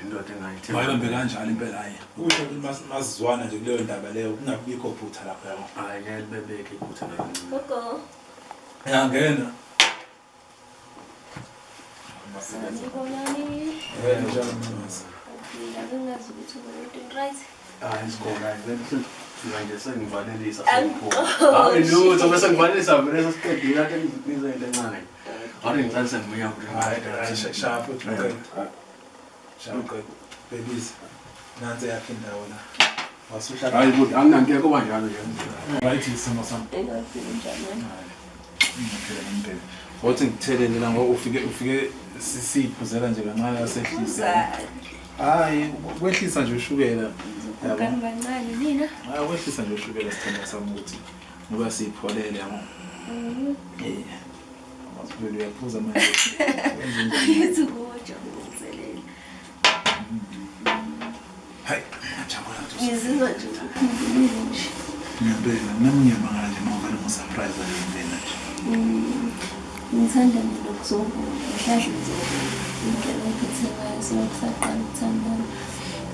indoda engayithemba
wayibambe kanjalo impela hayi usho ukuthi masizwana nje kuleyo ndaba leyo kungabikho phutha lapha yabo
hayi ngeke bebeke iphutha leyo
gogo
yangena
Sanibonani.
Njalo mnumzi.
Ngingazi ukuthi umuntu right.
Isikhona manje sengivalelisa hayi lutho bese ngivalelisa vele sesiqedile kade ngizenzele encane hayi ngicela sengibuya
hayi sharp babies nanze yakhe indawo la wasuhlala
hayi ukuthi anginanke kuba njalo nje
right isimo sami
Engafika njani?
impela wathi ngithelele la ngoba ufike siphuzela nje kancane yasehlisa hayi kwehlisa nje ushukela yabo
Kancane nina?
hayi kwehlisa nje ushukela sithanda sami ukuthi ngoba sipholele yabo masibuyele uyaphuza manje
Yithi kuja ukuzelela.
hayi ngijabula nje
Ngizizwa nje ukhumbulile nje.
ngempela nami ngiyamangala nje mawuvale ngosurprise lena nje
Ngithanda nje lokuzobona mhlawumbe ngizobona indlela ophethe ngayo sokusaqala ukuthandana.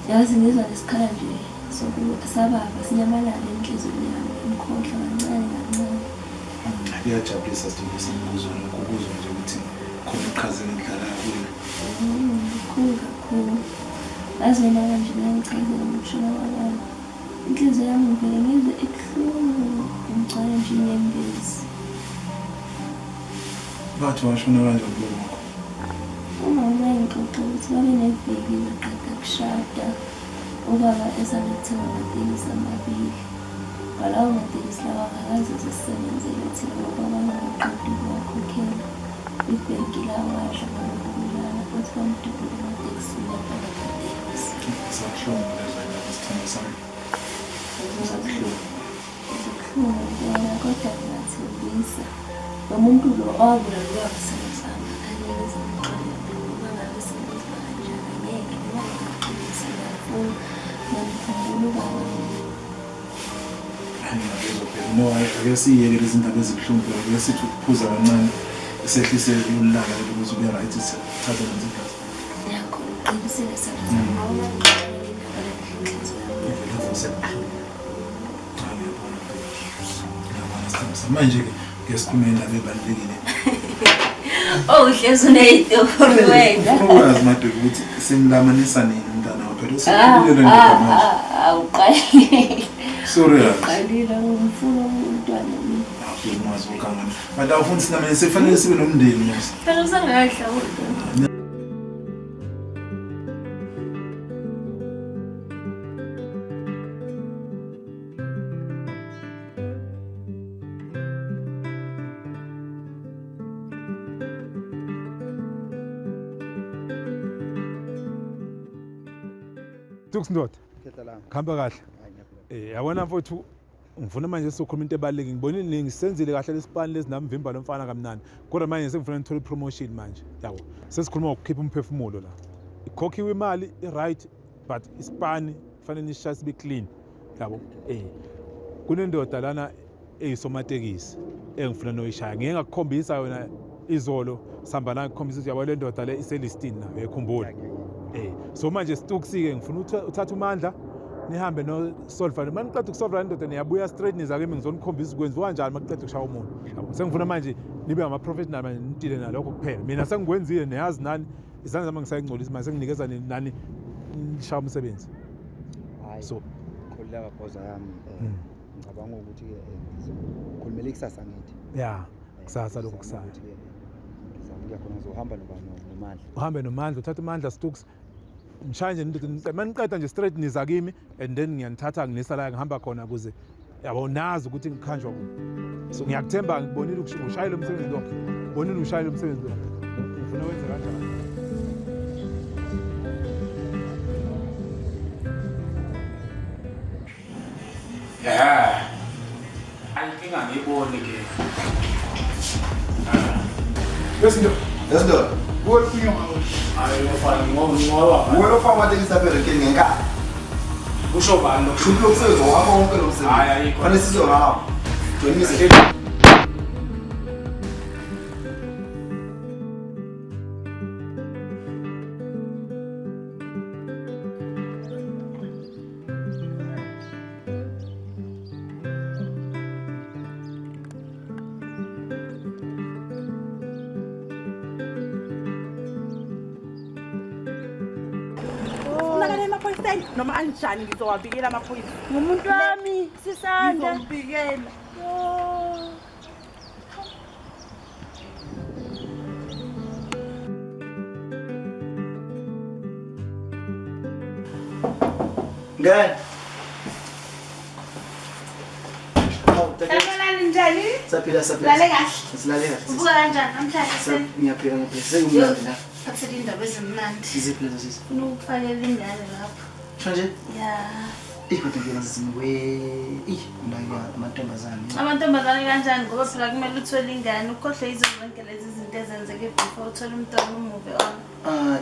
Yazi ngizwa lesikhala nje sokusababa sinyamalala enhlizweni yami ngikhohlwa kancane kancane.
Kuyajabulisa sidinga sikuzwa ukuzwa nje ukuthi khona iqhaza engidlala kuyo
Kakhulu. Yazi mina manje ngichazela ukushona kwami. Inhliziyo yami ngivele ngizwe ibuhlungu ngicela nje inyembezi.
bathi washona kanjani lokho
Umama ngixoxa ukuthi babe neviki baqeda kushada. Ubaba esalethenga amatekisi amabili. Ngalawo matekisi lawa akaze zisebenzele thina ngoba bangaqedi ukukhokhela. Ibhenki lawo wadla ngokulala futhi bamdubula amatekisi amatekisi.
sakuhlungu lezo ndaba sithanda sami
Kubuhlungu kodwa ngiyathembisa. Nomuntu lo owabulala ubaba senzama anikeza umqondo ngoba ngabe senza kanjani ngeke ngoba ngaqinisa ngiyafuna ngikhumbula ubaba.
no ake siyeke lezi ndaba ezibuhlungu ake sithi ukuphuza kancane sehlise ulaka ukuthi ube right sithathe lezi ndaba
Yakhona uqinisele senzama awuna
manje ke ngesikhulumeni indaba ebalulekile
uhlezi uney'tori wena.
ukwazi madoda ukuthi simlamanisa nini umntana wakho phela usekhulile manje
Awuqalile.
sorry
Awuqalile ngifuna umntwana mina.
ngikwazi ukangana but awufuni silamanise kufanele sibe nomndeni manje
Phela usangayihla kodwa.
Ndoda
Khetha lami.
khamba kahle yabona mfowethu ngifuna manje sokhuluma into ebalulekile ngibona iningi senzile kahle lesipani lezinamvimba lomfana kamnandi kodwa manje sengifuna ngithole promotion manje yabo sesikhuluma ngokukhipha umphefumulo la ikhokhiwe imali right but isipani kufanele nishaye sibe clean yabo kunendoda lana eyisomatekisi engifuna noyishaya ngeke ngakukhombisa yona izolo sihamba la ngikhombisa ukuthi yabo le ndoda le iselistini nayo ekhumbula so manje Stuksike ngifuna uthatha umandla nihambe no solve maniqeda ukusolve indoda niyabuya straight niza kimi ngizonikhombisa ukwenziwa kanjani makuqeda ukushaya umuntu yabo sengifuna manje nibe ama professional manje nitile nalokho kuphela mina sengikwenzile niyazi nani izandla zami ngisayingcolisa manje senginikeza nani nishaya umsebenzi
so khuleka phoza yami ngicabanga ukuthi ngizokhulumela ikusasa ngithi
kusasa lokho kusasa
ngiyakhona ngizohamba nomandla
uhambe nomandla uthatha umandla Stuks ngishaya nje into maniqeda nje straight niza kimi and then ngiyanithatha nginisa la ngihamba khona ukuze yabo nazi ukuthi ngikhanjwa so ngiyakuthemba ngibonile ushayela umsebenzi lo ngibonile ushayela umsebenzi lo ufuna wenze kanjani
Yeah. Inkinga ngiyibone ke.
Lesindo. Kuwe kunywa ngawo.
Hayi ufana ngoba.
Kuwe ufana wathengisa perekeni ngenkani.
Kusho bani lo?
Shupho umsebenzi wakho wonke lo msebenzi.
Hayi ayikho.
Fanele sizwe ngawo. Jonise.
Noma anjani ngizowabikela amaphoyisa
Ngumuntu wami sisanda.
Ngizombikela.
Ngani?
Sabalani njani?
Saphila.
Lale kahle.
Silale kahle.
Ubuka kanjani namhlanje?
Ngiyaphila. Sekumnandi la.
Akusethi indaba ezimnandi.
Iziphi lezo sisi?
Ufuna ukufakela ingane lapho.
Manje?
Ya.
Kodwa ngiyena sisiwe. Mntwana amantombazane.
Amantombazane kanjani ngoba phela kumele uthole ingane ukhohle izo zonke lezi zinto ezenzeke before uthole umntwana umuve on.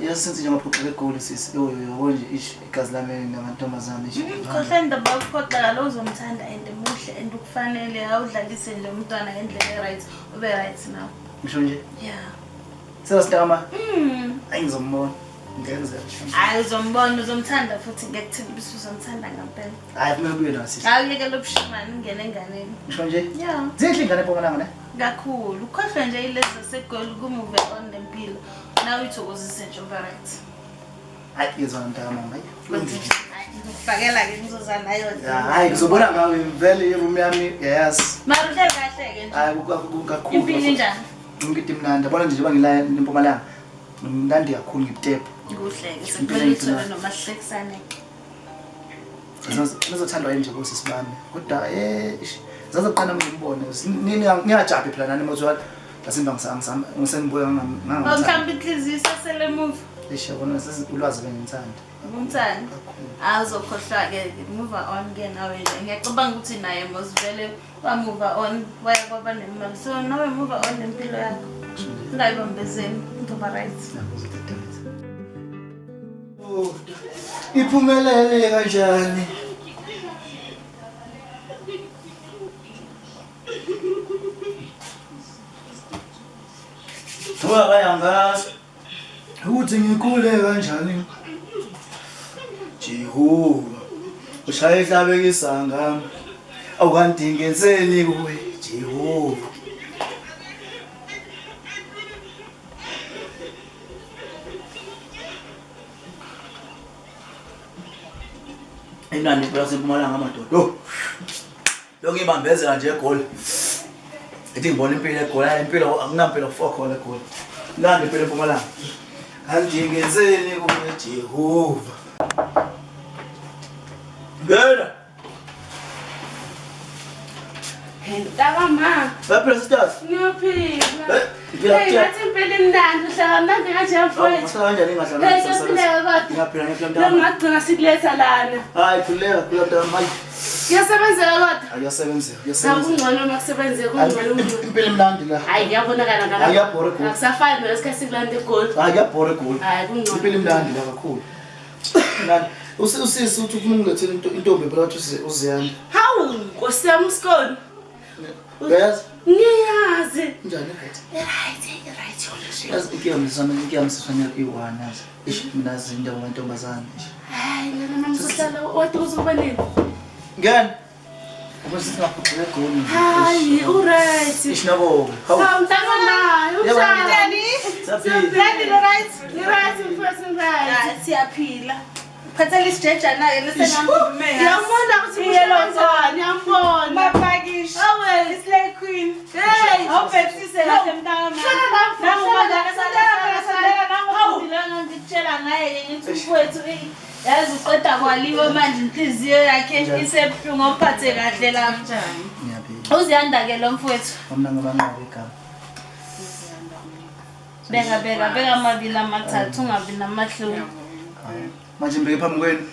Yasenze nje ngaphoxeka egoli sisi. Yabo nje igazi lami namantombazane nje.
Khohle indaba yokukhoxa kalo uzomthanda and muhle and ukufanele awudlalise nje umntwana ngendlela right ube right now.
Ngisho nje?
Yeah.
Sesitama? Ayi ngizombona. Ngenze.
Hayi uzombona uzomthanda futhi ngekuthembisa uzomthanda ngempela.
Hayi kumele ubuye nawe sisi.
Awuyeke lobushimani ungene enganeni.
Ngisho nje?
Yeah.
Zinhle ingane ePhumalanga ne?
Kakhulu. Ukhohle nje ilezi zasegoli kumuve on nempilo. Nawe uyithokozise nje ube right.
Hayi ngizona mntana mama.
Ngifakela ke ngizoza nayo.
Hayi ngizobona ngawe vele iroom yami yayazi.
Mara uhle kahle ke nje.
Hayi kakhulu.
Impilo njani?
Ngithi mnandi yabona nje njengoba ngila eMpumalanga. Mnandi kakhulu ngibutepho.
Kuhleke sekumele uthole nomahlekisane.
Ngizothandwa nje kusisibami. Kodwa zazoqala ngibone. Nini ngiyajabi phela nani motho asimba ngisengibuya nganga.
Mhlawumbe inhliziyo isasele move.
Yabona ulwazi bengithanda.
Umthanda. Azokhohlwa ke move on ke nawe nje. Ngiyacabanga ukuthi naye mosivele wa move on waya kwaba nemali. So nawe move on nempilo yakho. Ungayibambezeni ngoba right.
Iphumelele kanjani? Wayangazi ukuthi ngikhule kanjani? Jehova ushaya ihlabekisa ngami. Awukanti ngenzeni kuwe Jehova? Inani phela seMpumalanga amadodo. Lo ngibambezela nje egoli. Ethi ngibona impilo egoli, impilo akunampilo for khona egoli. Nandi impilo eMpumalanga. Kanti ngenzeni kuwe Jehova? Ngena.
Ndaba ma.
Baphela sisters.
Ngiyaphila. Hey, ngathi impela imnandi uhlala mnandi kanje mfowethu.
Masala kanjani engahlala
sasa.
Ngiyaphila
Lo ngagcina sikuletha lana.
Hayi khuleka mntana mayi.
Kuyasebenzeka kodwa?
Ayasebenzeka.
Akungcono makusebenzeka kungcono
Impilo imnandi la.
Hayi ngiyabonakala ngala.
Ayabhore goal.
Akusafani nesikhathi sikulanda egoli.
Ayabhore goal.
Hayi kungcono.
Impilo imnandi la kakhulu. Mnandi. Usisi uthi ufuna ungilethele intombi phela wathi uziyanda.
Hawu Nkosi yami usikoni.
Uyazi?
Ngiyazi.
Njani right?
Right.
Yazi ikiyamsifanya iwana yazi. Mina zinto ngamantombazane.
Hayi lana namsuhlala wathi uzoba nini?
Ngani? Ubusingaphuthele egoli.
Hayi right.
Ishinabo.
Hawu mntana nayo. Ushani?
Saphila.
Lo right. Ni right mfowethu right. Siyaphila. Phathela isijeja naye lesengamvume. Ngiyambona ukuthi yelo njani, ngiyambona. Mapakisha. Awe, islay queen. Hey, awubhekisise kahle mntana. Nangu nangu ngikutshela ngaye ngithi mfowethu yazi uqeda kwaliwa manje inhliziyo yakhe isebhlungu ophathe kahle la njani.
Ngiyaphila.
Uziyanda ke lo mfowethu.
Mina ngibanayo igama.
Beka amabili amathathu ungabi namahloni.
Manje mbeke phambi kwenu.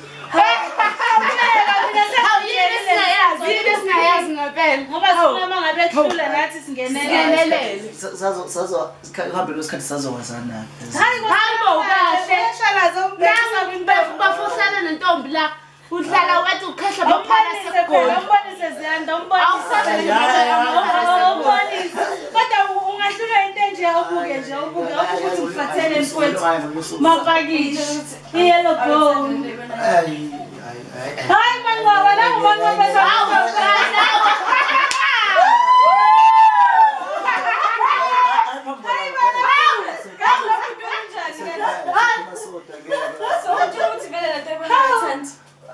Mina
ngempela.
Ngoba sifuna mangabe kuhlula nathi singenelele.
Sihambe losikhathi sazowazana.
Hayi bo kahle. Nangu bafuhlala nentombi la. Uhlala wathi ukhehla baphala sekugoli.
Umbonise Ziyanda, umbonise. Kodwa ungahlula into nje ubuke nje ubuke ukuthi ufathele mfowethu. Mapakisha. Yellow bone. Hayi manqaba la manqaba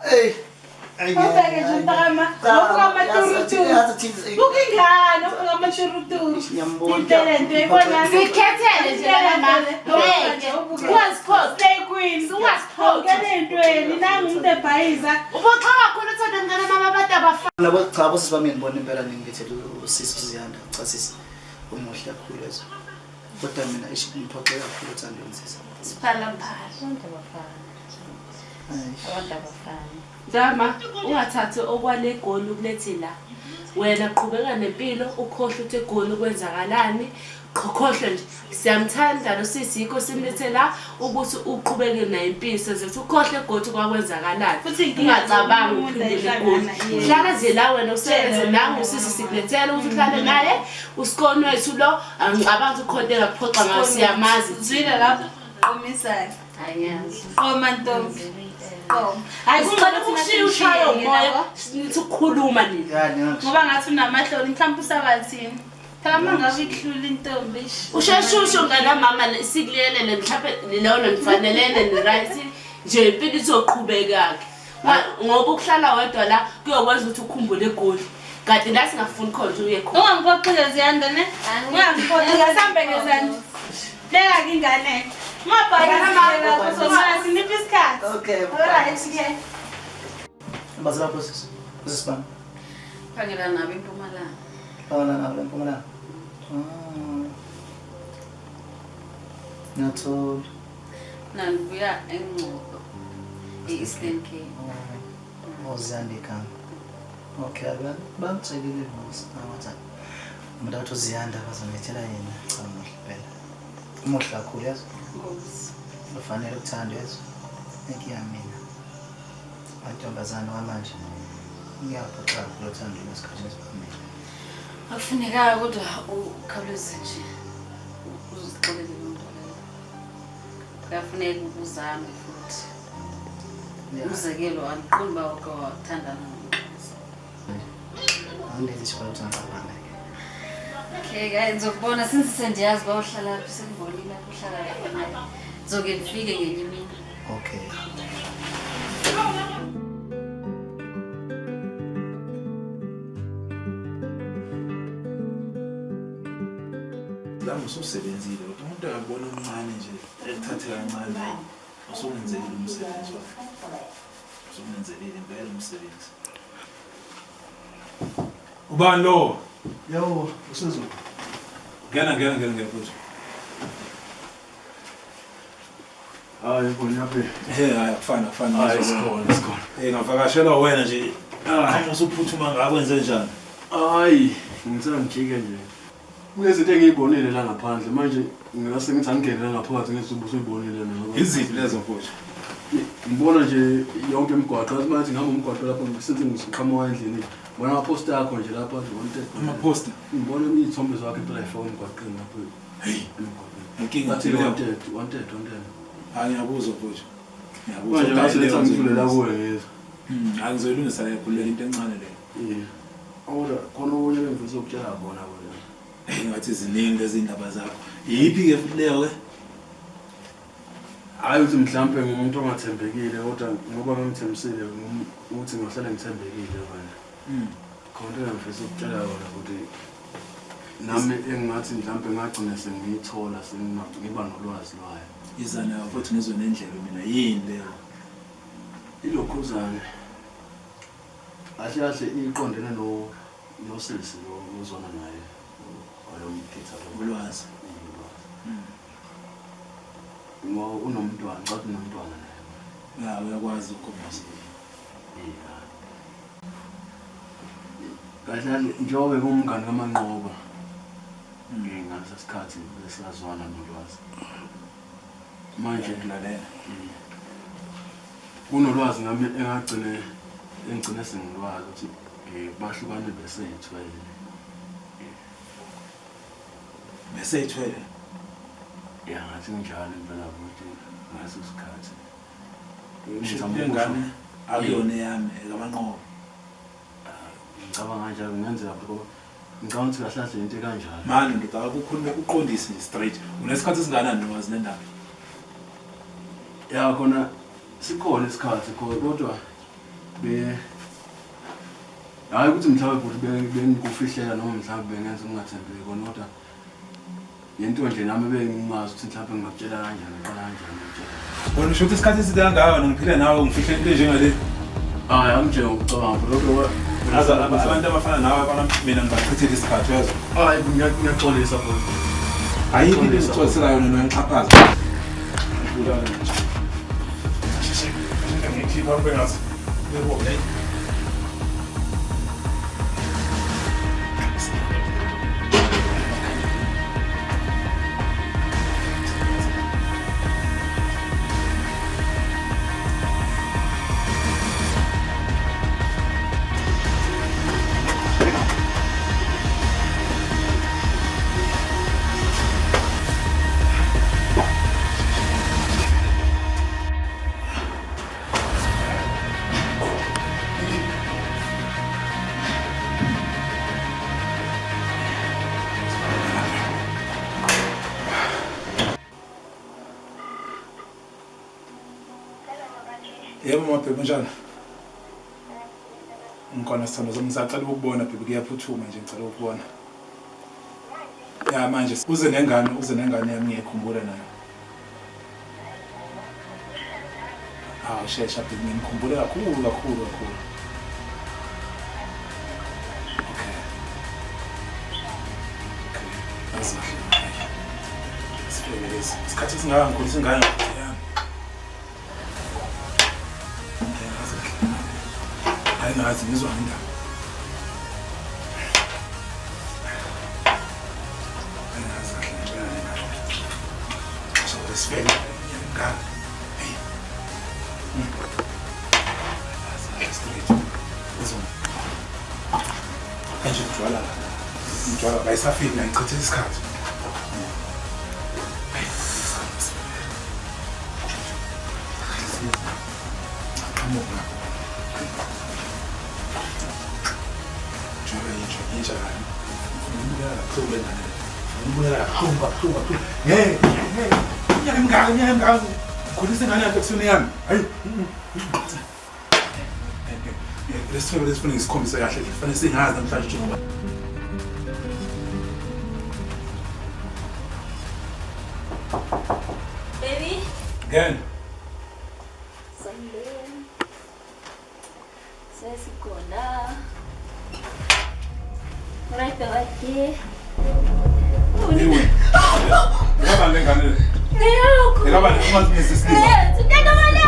Hey,
ubheke nje ntama ngokama turutu ukingani ngokama turutu impela nto ibona
sikhethele nje mama
was stay queen was ngene intweni nangu umuntu ebhayiza
uboxa kakhulu uthanda ngana mama abantu abafana
labo cha bosisi bami ngibona impela ningithele usisi Ziyanda cha sisi umuhle kakhulu lezo kodwa mina ngiphoxe kakhulu uthando ngizisa
siphala mphala
abantu abafana
Dama, ungathathi okwale egoli ukulethi la. Wena qhubeka nempilo, ukhohle ukuthi egoli kwenzakalani. Qhokhohle nje. Siyamthanda lo sisiko simlethe la ukuthi uqhubeke nayo impilo sethi ukhohle egoli kwakwenzakalani. Futhi ngingacabanga ukuphindela egoli. Hlala nje la wena usebenze nangu sisi sikulethela ukuthi uhlale naye. Usikoni wethu lo angicabanga ukuthi ukhonde ngaphoxa ngayo siyamazi.
Zwile lapho qomisana.
Ayazi.
Qoma ntombi.
Hayi kucela ukushiya ushaya umoya sithi ukukhuluma nini
ngoba ngathi unamahloni mhlawumbe usabathini phela mangabe ihlula intombi
usheshusho ngana mama sikulelele mhlawumbe lelo nifanelene ni right nje impilo izoqhubeka ke ngoba ukuhlala wedwa la kuyokwenza ukuthi ukhumbule egoli kanti la singafuni khona uye khona
ungangiphoxile Ziyanda ne ungangiphoxile asambe ngezandla beka ingane mabhaka uzosala siniphi isikhathi
okay
alright ke
bazala process bami
phangela nabe eMpumalanga
nabe eMpumalanga Natho
nangibuya eNgcobo e-Eastern Cape
Ziyanda ekhaya okay bangitshekile boss awathi umuntu athi Ziyanda bazongethela yena cha muhle phela umuhle kakhulu yazi ufanele ukuthandwe yazi ngiyamina antombazana wamanje ngiyaphoxa ukuthanda lesikhathi esiphambili
akufuneka kodwa ukhawuleze nje uzixolele umuntu leyo kuyafuneka ukuzama futhi umzekelo andiqondi uba wathandana nomxhosa
angeke sikwatha ngaphandle
okay guys ngizokubona since sendiyazi ba uhlala lapha sengibonile lapha uhlala lapha zoke ndifike ngenye imini
okay
la ngusebenzile umuntu akabona omncane nje ekuthathe kancane usungenzekile umsebenzi wakhe usungenzekile impela umsebenzi ubani lo
yo uSizulu
ngena futhi
hayi bona yaphi
hayi akufana hayi sikhona ngavakashela wena nje hayi usuphuthuma ngakwenze njani
hayi ngitsangijike nje kunezinto engiyibonile la ngaphandle manje ngingase ngithi angene la ngaphakathi ngezibuso uyibonile nabo
iziphi lezo mfowethu
ngibona nje yonke imigwaqo manje ngihamba umgwaqo lapho ngisenze ngiqhamuka endlini bona ama-poster yakho nje lapha wanted
ama-poster
ngibona izithombe zakhe phela ifaka emgwaqeni lapho
hey inkinga
athi wanted
hayi ngiyabuza mfowethu
manje ngase lethi angidlulela kuwe ngizwe
angizoyilungisa la ekhululeka into encane le
kodwa khona okunye bengifisa ukutshela khona wena
ngathi ziningi lezi ndaba zakho yiphi-ke futhi leyo-ke
hayi ukuthi mhlawumbe ngumuntu ongathembekile kodwa ngoba ngimthembisile ukuthi ngihlale ngithembekile wena khona into engifisa ukutshela yona ukuthi nami engathi mhlawumbe ngagcina sengiyithola sengiba nolwazi lwayo
izana futhi ngizwe nendlela mina yini leyo
ilokhuzane kahle kahle iqondene nosisi ozona naye walomkhetha
ulwazi
unomntwana xa unomntwana naye
uyakwazi ukukhombisa
kahle njengoba ngumngane kaManqoba ngingase isikhathi lesiyazwana nolwazi manje
lalela
kunolwazi ngami engigcine sengilwazi ukuthi bahlukane beseyithwele ya ngathi njalo impela ukuthi ngaso isikhathi
ingane akuyona yami kaManqoba
ngicabanga kanjalo ngenzeka lokho ngicabanga ukuthi kahle kahle into kanjalo
manje ngidala ukukhuluma uqondise nje straight unesikhathi esinganani nokwazi nendaba
ya khona sikhona isikhathi kodwa hayi ukuthi mhlawumbe futhi bengikufihlela noma mhlawumbe bengenza ungathembeki kodwa yento nje nami bengingazi ukuthi mhlawumbe ngingakutshela kanjani
wena usho ukuthi isikhathi eside kangaka ngiphile nawe ngifihle into njengale
hayi angitshela ngokucabanga lokho
abantu abafana nawe mina ngibachithela isikhathi uyezwa
hayi ngiyaxolisa futhi
ayikho into esixolisela yona noyixhaphaza ngikhipha ukwengazi bebone yebo mabhebe njalo ngikhona sithando ngisacela ukubona bhebe kuyaphuthuma nje ngicela ukubona ya manje uze nengane yami ngiyikhumbula nayo shesha bhebe ngikhumbule kakhulu okay isikhathi esingaka ngikhulisa ingane ngazi ngizwa indaba ngazi kahle so sivele ngane kanje njwala bayisafile la ngichithe isikhathi khulisa ingane yakho ebusweni yami hayi lesifuna ngisikhombise kahle kufanele singazi namhlanje njengoba
Baby.
Again.
Sandalene. Sesikona. Right away.
Anyway. Ngaba lengane.
Ngiyakho.
Ngaba nengazi nesisiba.
Ngiyakho manje.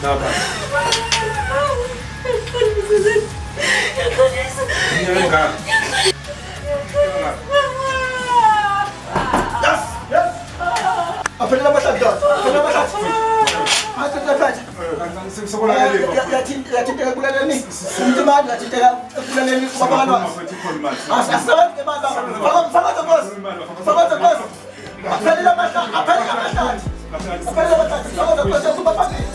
Lapha.
Aphelela abahlali dot. Aphelela abahlali. Yathinteka ekulaleni. Umntimani yathinteka ekulaleni kubabalwazi. Asisebenzi ngemali. Fakaza Nkosi. Fakaza Nkosi. Aphelela abahlali. Aphelela abahlali. Aphelela abahlali. Fakaza Nkosi ukuba phambili.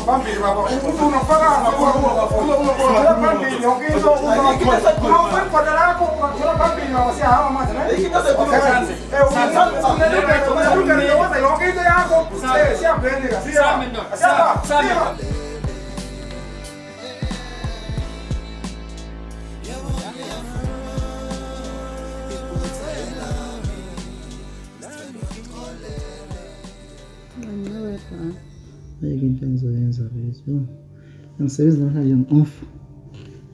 Phambili baba. Unofakaza phambili. Yonke into unofakaza lakho ungathola phambili baba siyahamba manje ne? Ikinto sekhulukazi. Yonke into yakho siyabhendeka. Siyahamba. Ayike into engizoyenza bethu. Angisebenzi namhlanje ngi-off.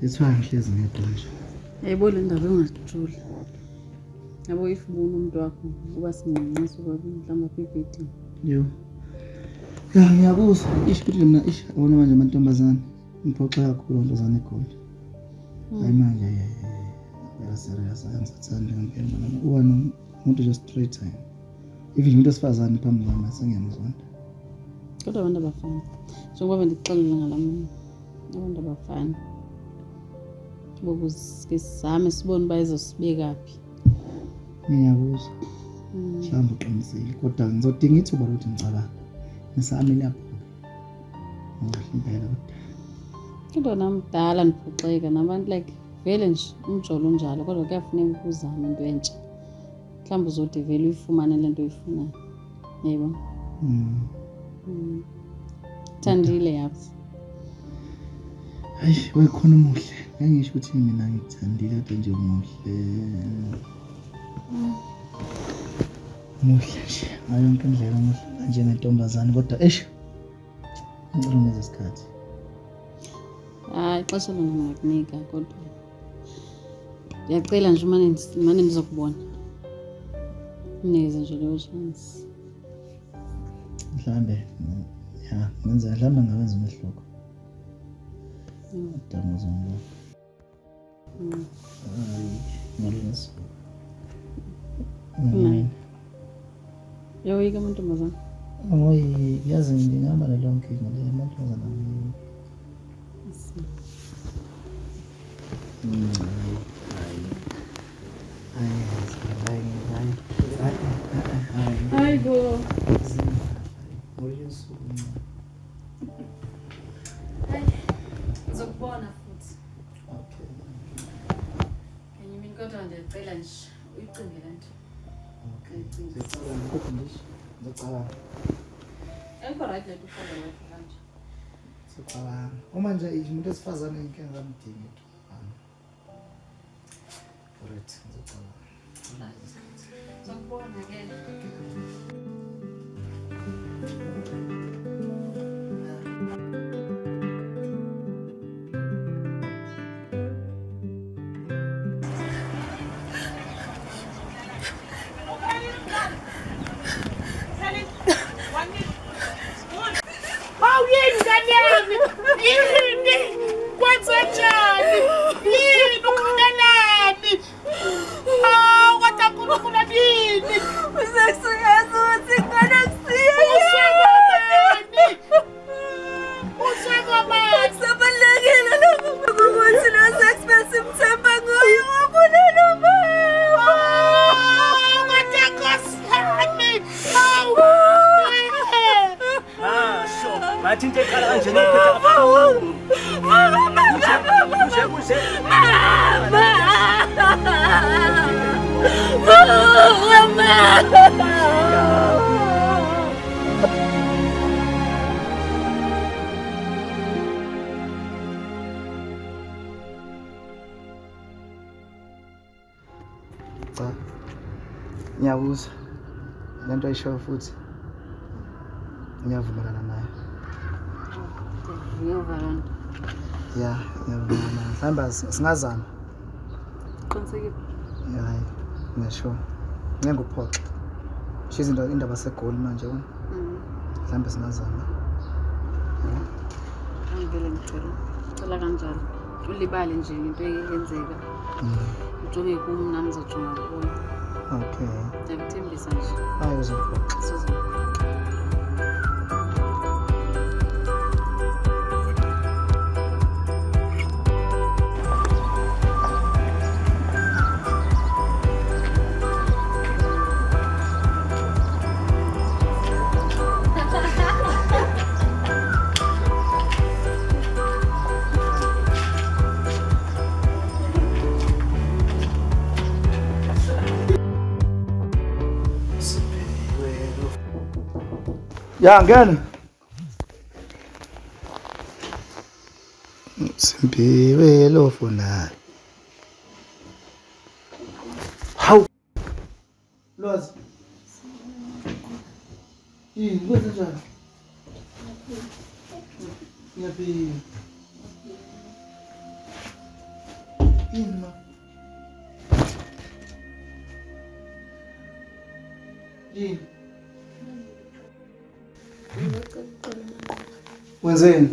Lethiwa ngihlezi ngedwa nje.
Yebo le ndaba engajuli. Yabo if ubona umuntu wakho kuba sinqinqisa ukuba mhlawumbe aphethe.
Yo. Ya ngiyabuzwa ish kuthi mina ish abona manje amantombazane ngiphoxa kakhulu amantombazane eGoli. Hayi manje ya serious angisathanda ngempela mina. Uba nomuntu just straight time. Even umuntu esifazane phambi kwami sengiyamzonda.
Kodwa abantu abafana. Njengoba bendixelela ngalamuntu. Abantu abafana. Bokuske same sibone bayizosibekaphi.
Ngiyabuzwa. Mhlawumbe uqinisile kodwa ngizodinga ithuba lokuthi ngicabanga. Ngisami lapho. Ngahle impela kodwa.
Kodwa namdala niphoxeka nabantu like vele nje umjolo unjalo kodwa kuyafuneka ukuzama into entsha. Mhlawumbe uzodi vele uyifumane lento oyifunayo. Yebo. Thandile yazi.
Hayi wekhona umuhle. Ngisho ukuthi mina ngithandile kodwa nje umuhle. Muhle nje. Ayo yonke indlela muhle njengentombazane kodwa ngicela neze isikhathi.
Hayi ixesha lona ngingakunika kodwa ngiyacela nje manje ndizokubona. Neze nje leyo chance.
Mhlambe ya ngenza mhlambe ngawenza umehluko. Dama zonke. Ngaleso.
Yoyika amantombazane.
Oyi yazi ngingaba lonke ngale amantombazane.
Hayi go. Ngizokubona futhi.
Okay.
Kanye mina kodwa ndiyacela nje uyicinge le nto.
Okay. Ngicabanga.
Ekho right le ufaka la kanje.
Ngicabanga. Uma nje umuntu esifazane inkinga ngamdingi. Alright, ngicabanga.
Ngizokubona ke.
Yini? Kwenzenjani? Yini ukhangelani? Kodwa kuNkulunkulu yini?
Usesuyazi ukuthi ngona kusiya.
Usengomani?
Sabalekile lokho ukuthi lo sex simthemba ngoyo wabona noma.
Kodwa Nkosiyami.
Sure. Ngathi into ekhala kanje ngiphethe kabuhlungu. Kuze.
Cha. Ngiyabuza. Lento ayishoyo futhi. Ngiyavumelana naye.
Ngiyovalana.
Ya, ngiyavumelana. Mhlawumbe singazama.
Qinisekile.
Hayi, ngisho. Ngeke nguphoxe. Shiza indaba seGoli manje wona. Mhlawumbe singazama.
Angivele ngicela kanjalo. Ulibale nje into eyenzeka. Ujonge kum nami ngizojonga kuwe.
Okay.
Ngiyakuthembisa nje.
Hayi uzoxoxa. Ya ngena. Simpiwe lo funa. Hawu. Lwazi. Kwenze njani? Ngiyaphila. Ma. Wenzeni?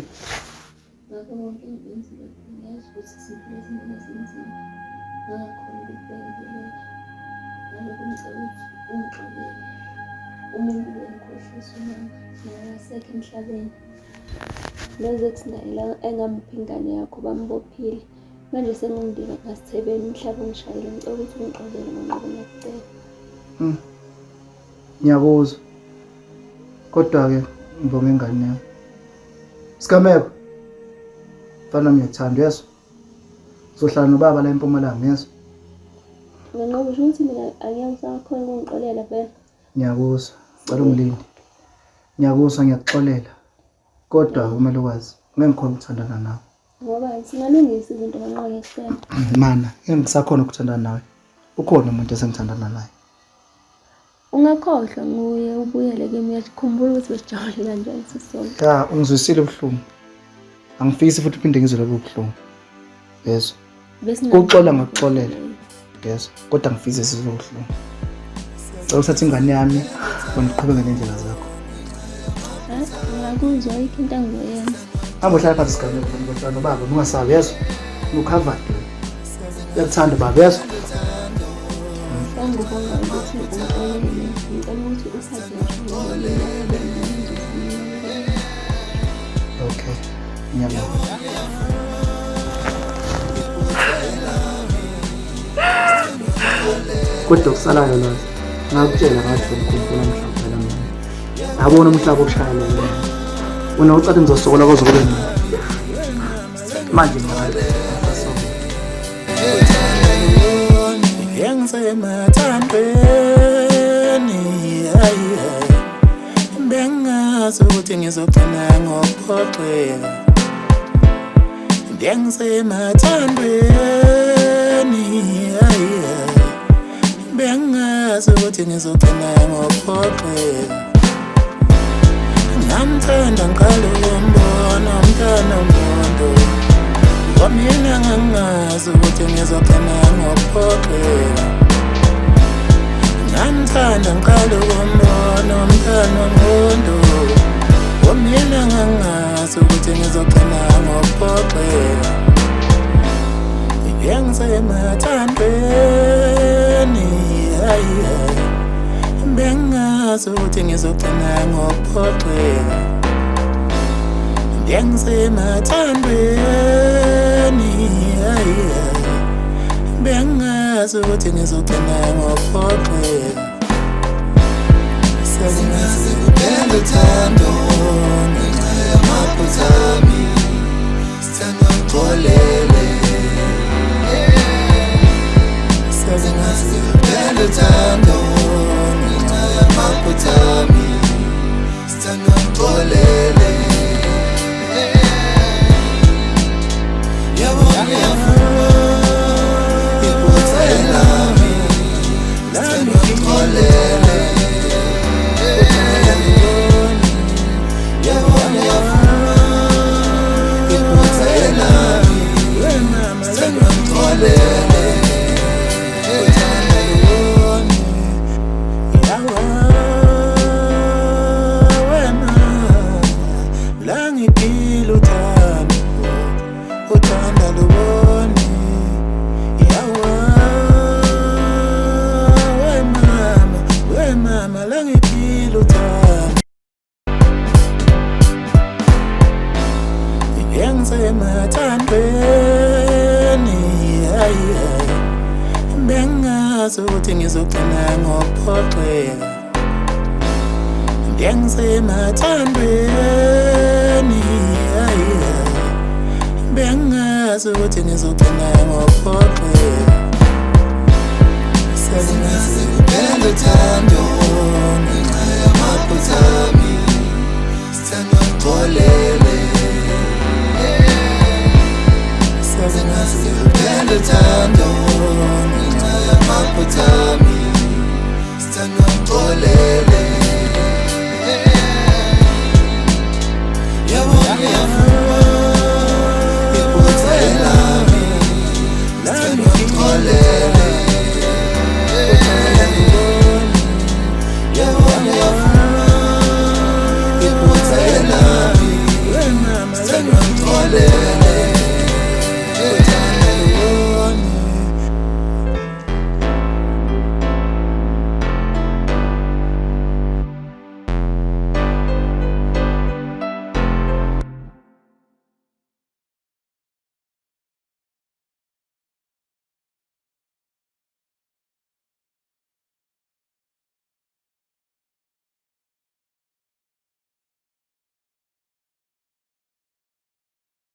Ngakho konke engenzile ngiyazi ukuthi siphiwe izinto ezinzima. Ngakhona ukubhekela. Ngalokho ngicela ukuthi ungixolele. Umuntu bengikhohlisa umama nawasekho emhlabeni. Lezi ekusindayela engamuphi ingane yakho bambophile. Manje sengingidila ngasithebeni umhlaba ungishayile ngicela ukuthi ungixolele ngoba ngiyakudela.
Ngiyakuzwa. Kodwa ke ngibonga ingane yami. Sigameko. Mfana ngiyathanda yeso. Uzohlala nobaba la eMpumalanga yeso.
Ngoba usho ukuthi mina angiyakusakhona ukungixolela phela.
Ngiyakuzwa. Cela ungilinde. Ngiyakuzwa ngiyakuxolela. Kodwa kumele ukwazi ngengikhona ukuthandana nawe.
Ngoba singalungisa izinto manxa ngiyacela.
Mana, ngisakhona ukuthandana nawe. Ukhona umuntu esengithandana naye.
Ungakhohlwa nguye ubuyele kimi uyakhumbula ukuthi besijabule kanjani sisonke.
Ya, ungizwisile ubuhlungu. Angifisi futhi uphinde ngizwe lobo buhlungu. Yeso. Ukuxola ngakuxolela. Yeso. Kodwa angifisi sizwe ubuhlungu. Cela uthathe ingane yami oniqhubeke nendlela zakho.
Ngiyakuzwa ayikho into engizoyenza.
Hamba uhlala phansi sigameko ngoba nobaba ungasabi yeso. Ukhava nje. Uyakuthanda baba yeso.
Ngibonga ukuthi ungixolele. Ngicela ukuthi uthathe
Okay. Ngiyabonga. Kodwa kusalayo la. Ngakutshela ngathi ngikhumbula umhlaba phela mina. Yabona umhlaba okushaya lo. Una ucathi ngizosokola kozokule mina. Manje ngathi
Ngisemathandweni bengazi ukuthi ngizogcina ngokuphoxeka. Ngisemathandweni bengazi ukuthi ngizogcina ngokuphoxeka. Ngamthanda ngalo umbona umntana umuntu. Wamina ngangazi ukuthi ngizogcina ngokuphoxeka. Ngamthanda ngalo umbona umntana umuntu. Wamina ngangazi ukuthi ngizogcina ngokuphoxeka. Ngisemathandweni bengazi ukuthi ngizogcina ngokuphoxeka. Ngisemathandweni bengazi ukuthi ngizogcina ngokuphoxeka. Sengazi kuphela uthando ngenxa yamaphutha ami. Sithanda ngixolele. Sengazi kuphela uthando ngenxa yamaphutha ami. Sithanda ngixolele. Langit ngisemathandweni bengazi ukuthi ngizogcina ngokuphoxeka ngisemathandweni bengazi ukuthi ngizogcina ngokuphoxeka sengazi kuphela uthando ngenxa yamaphutha ami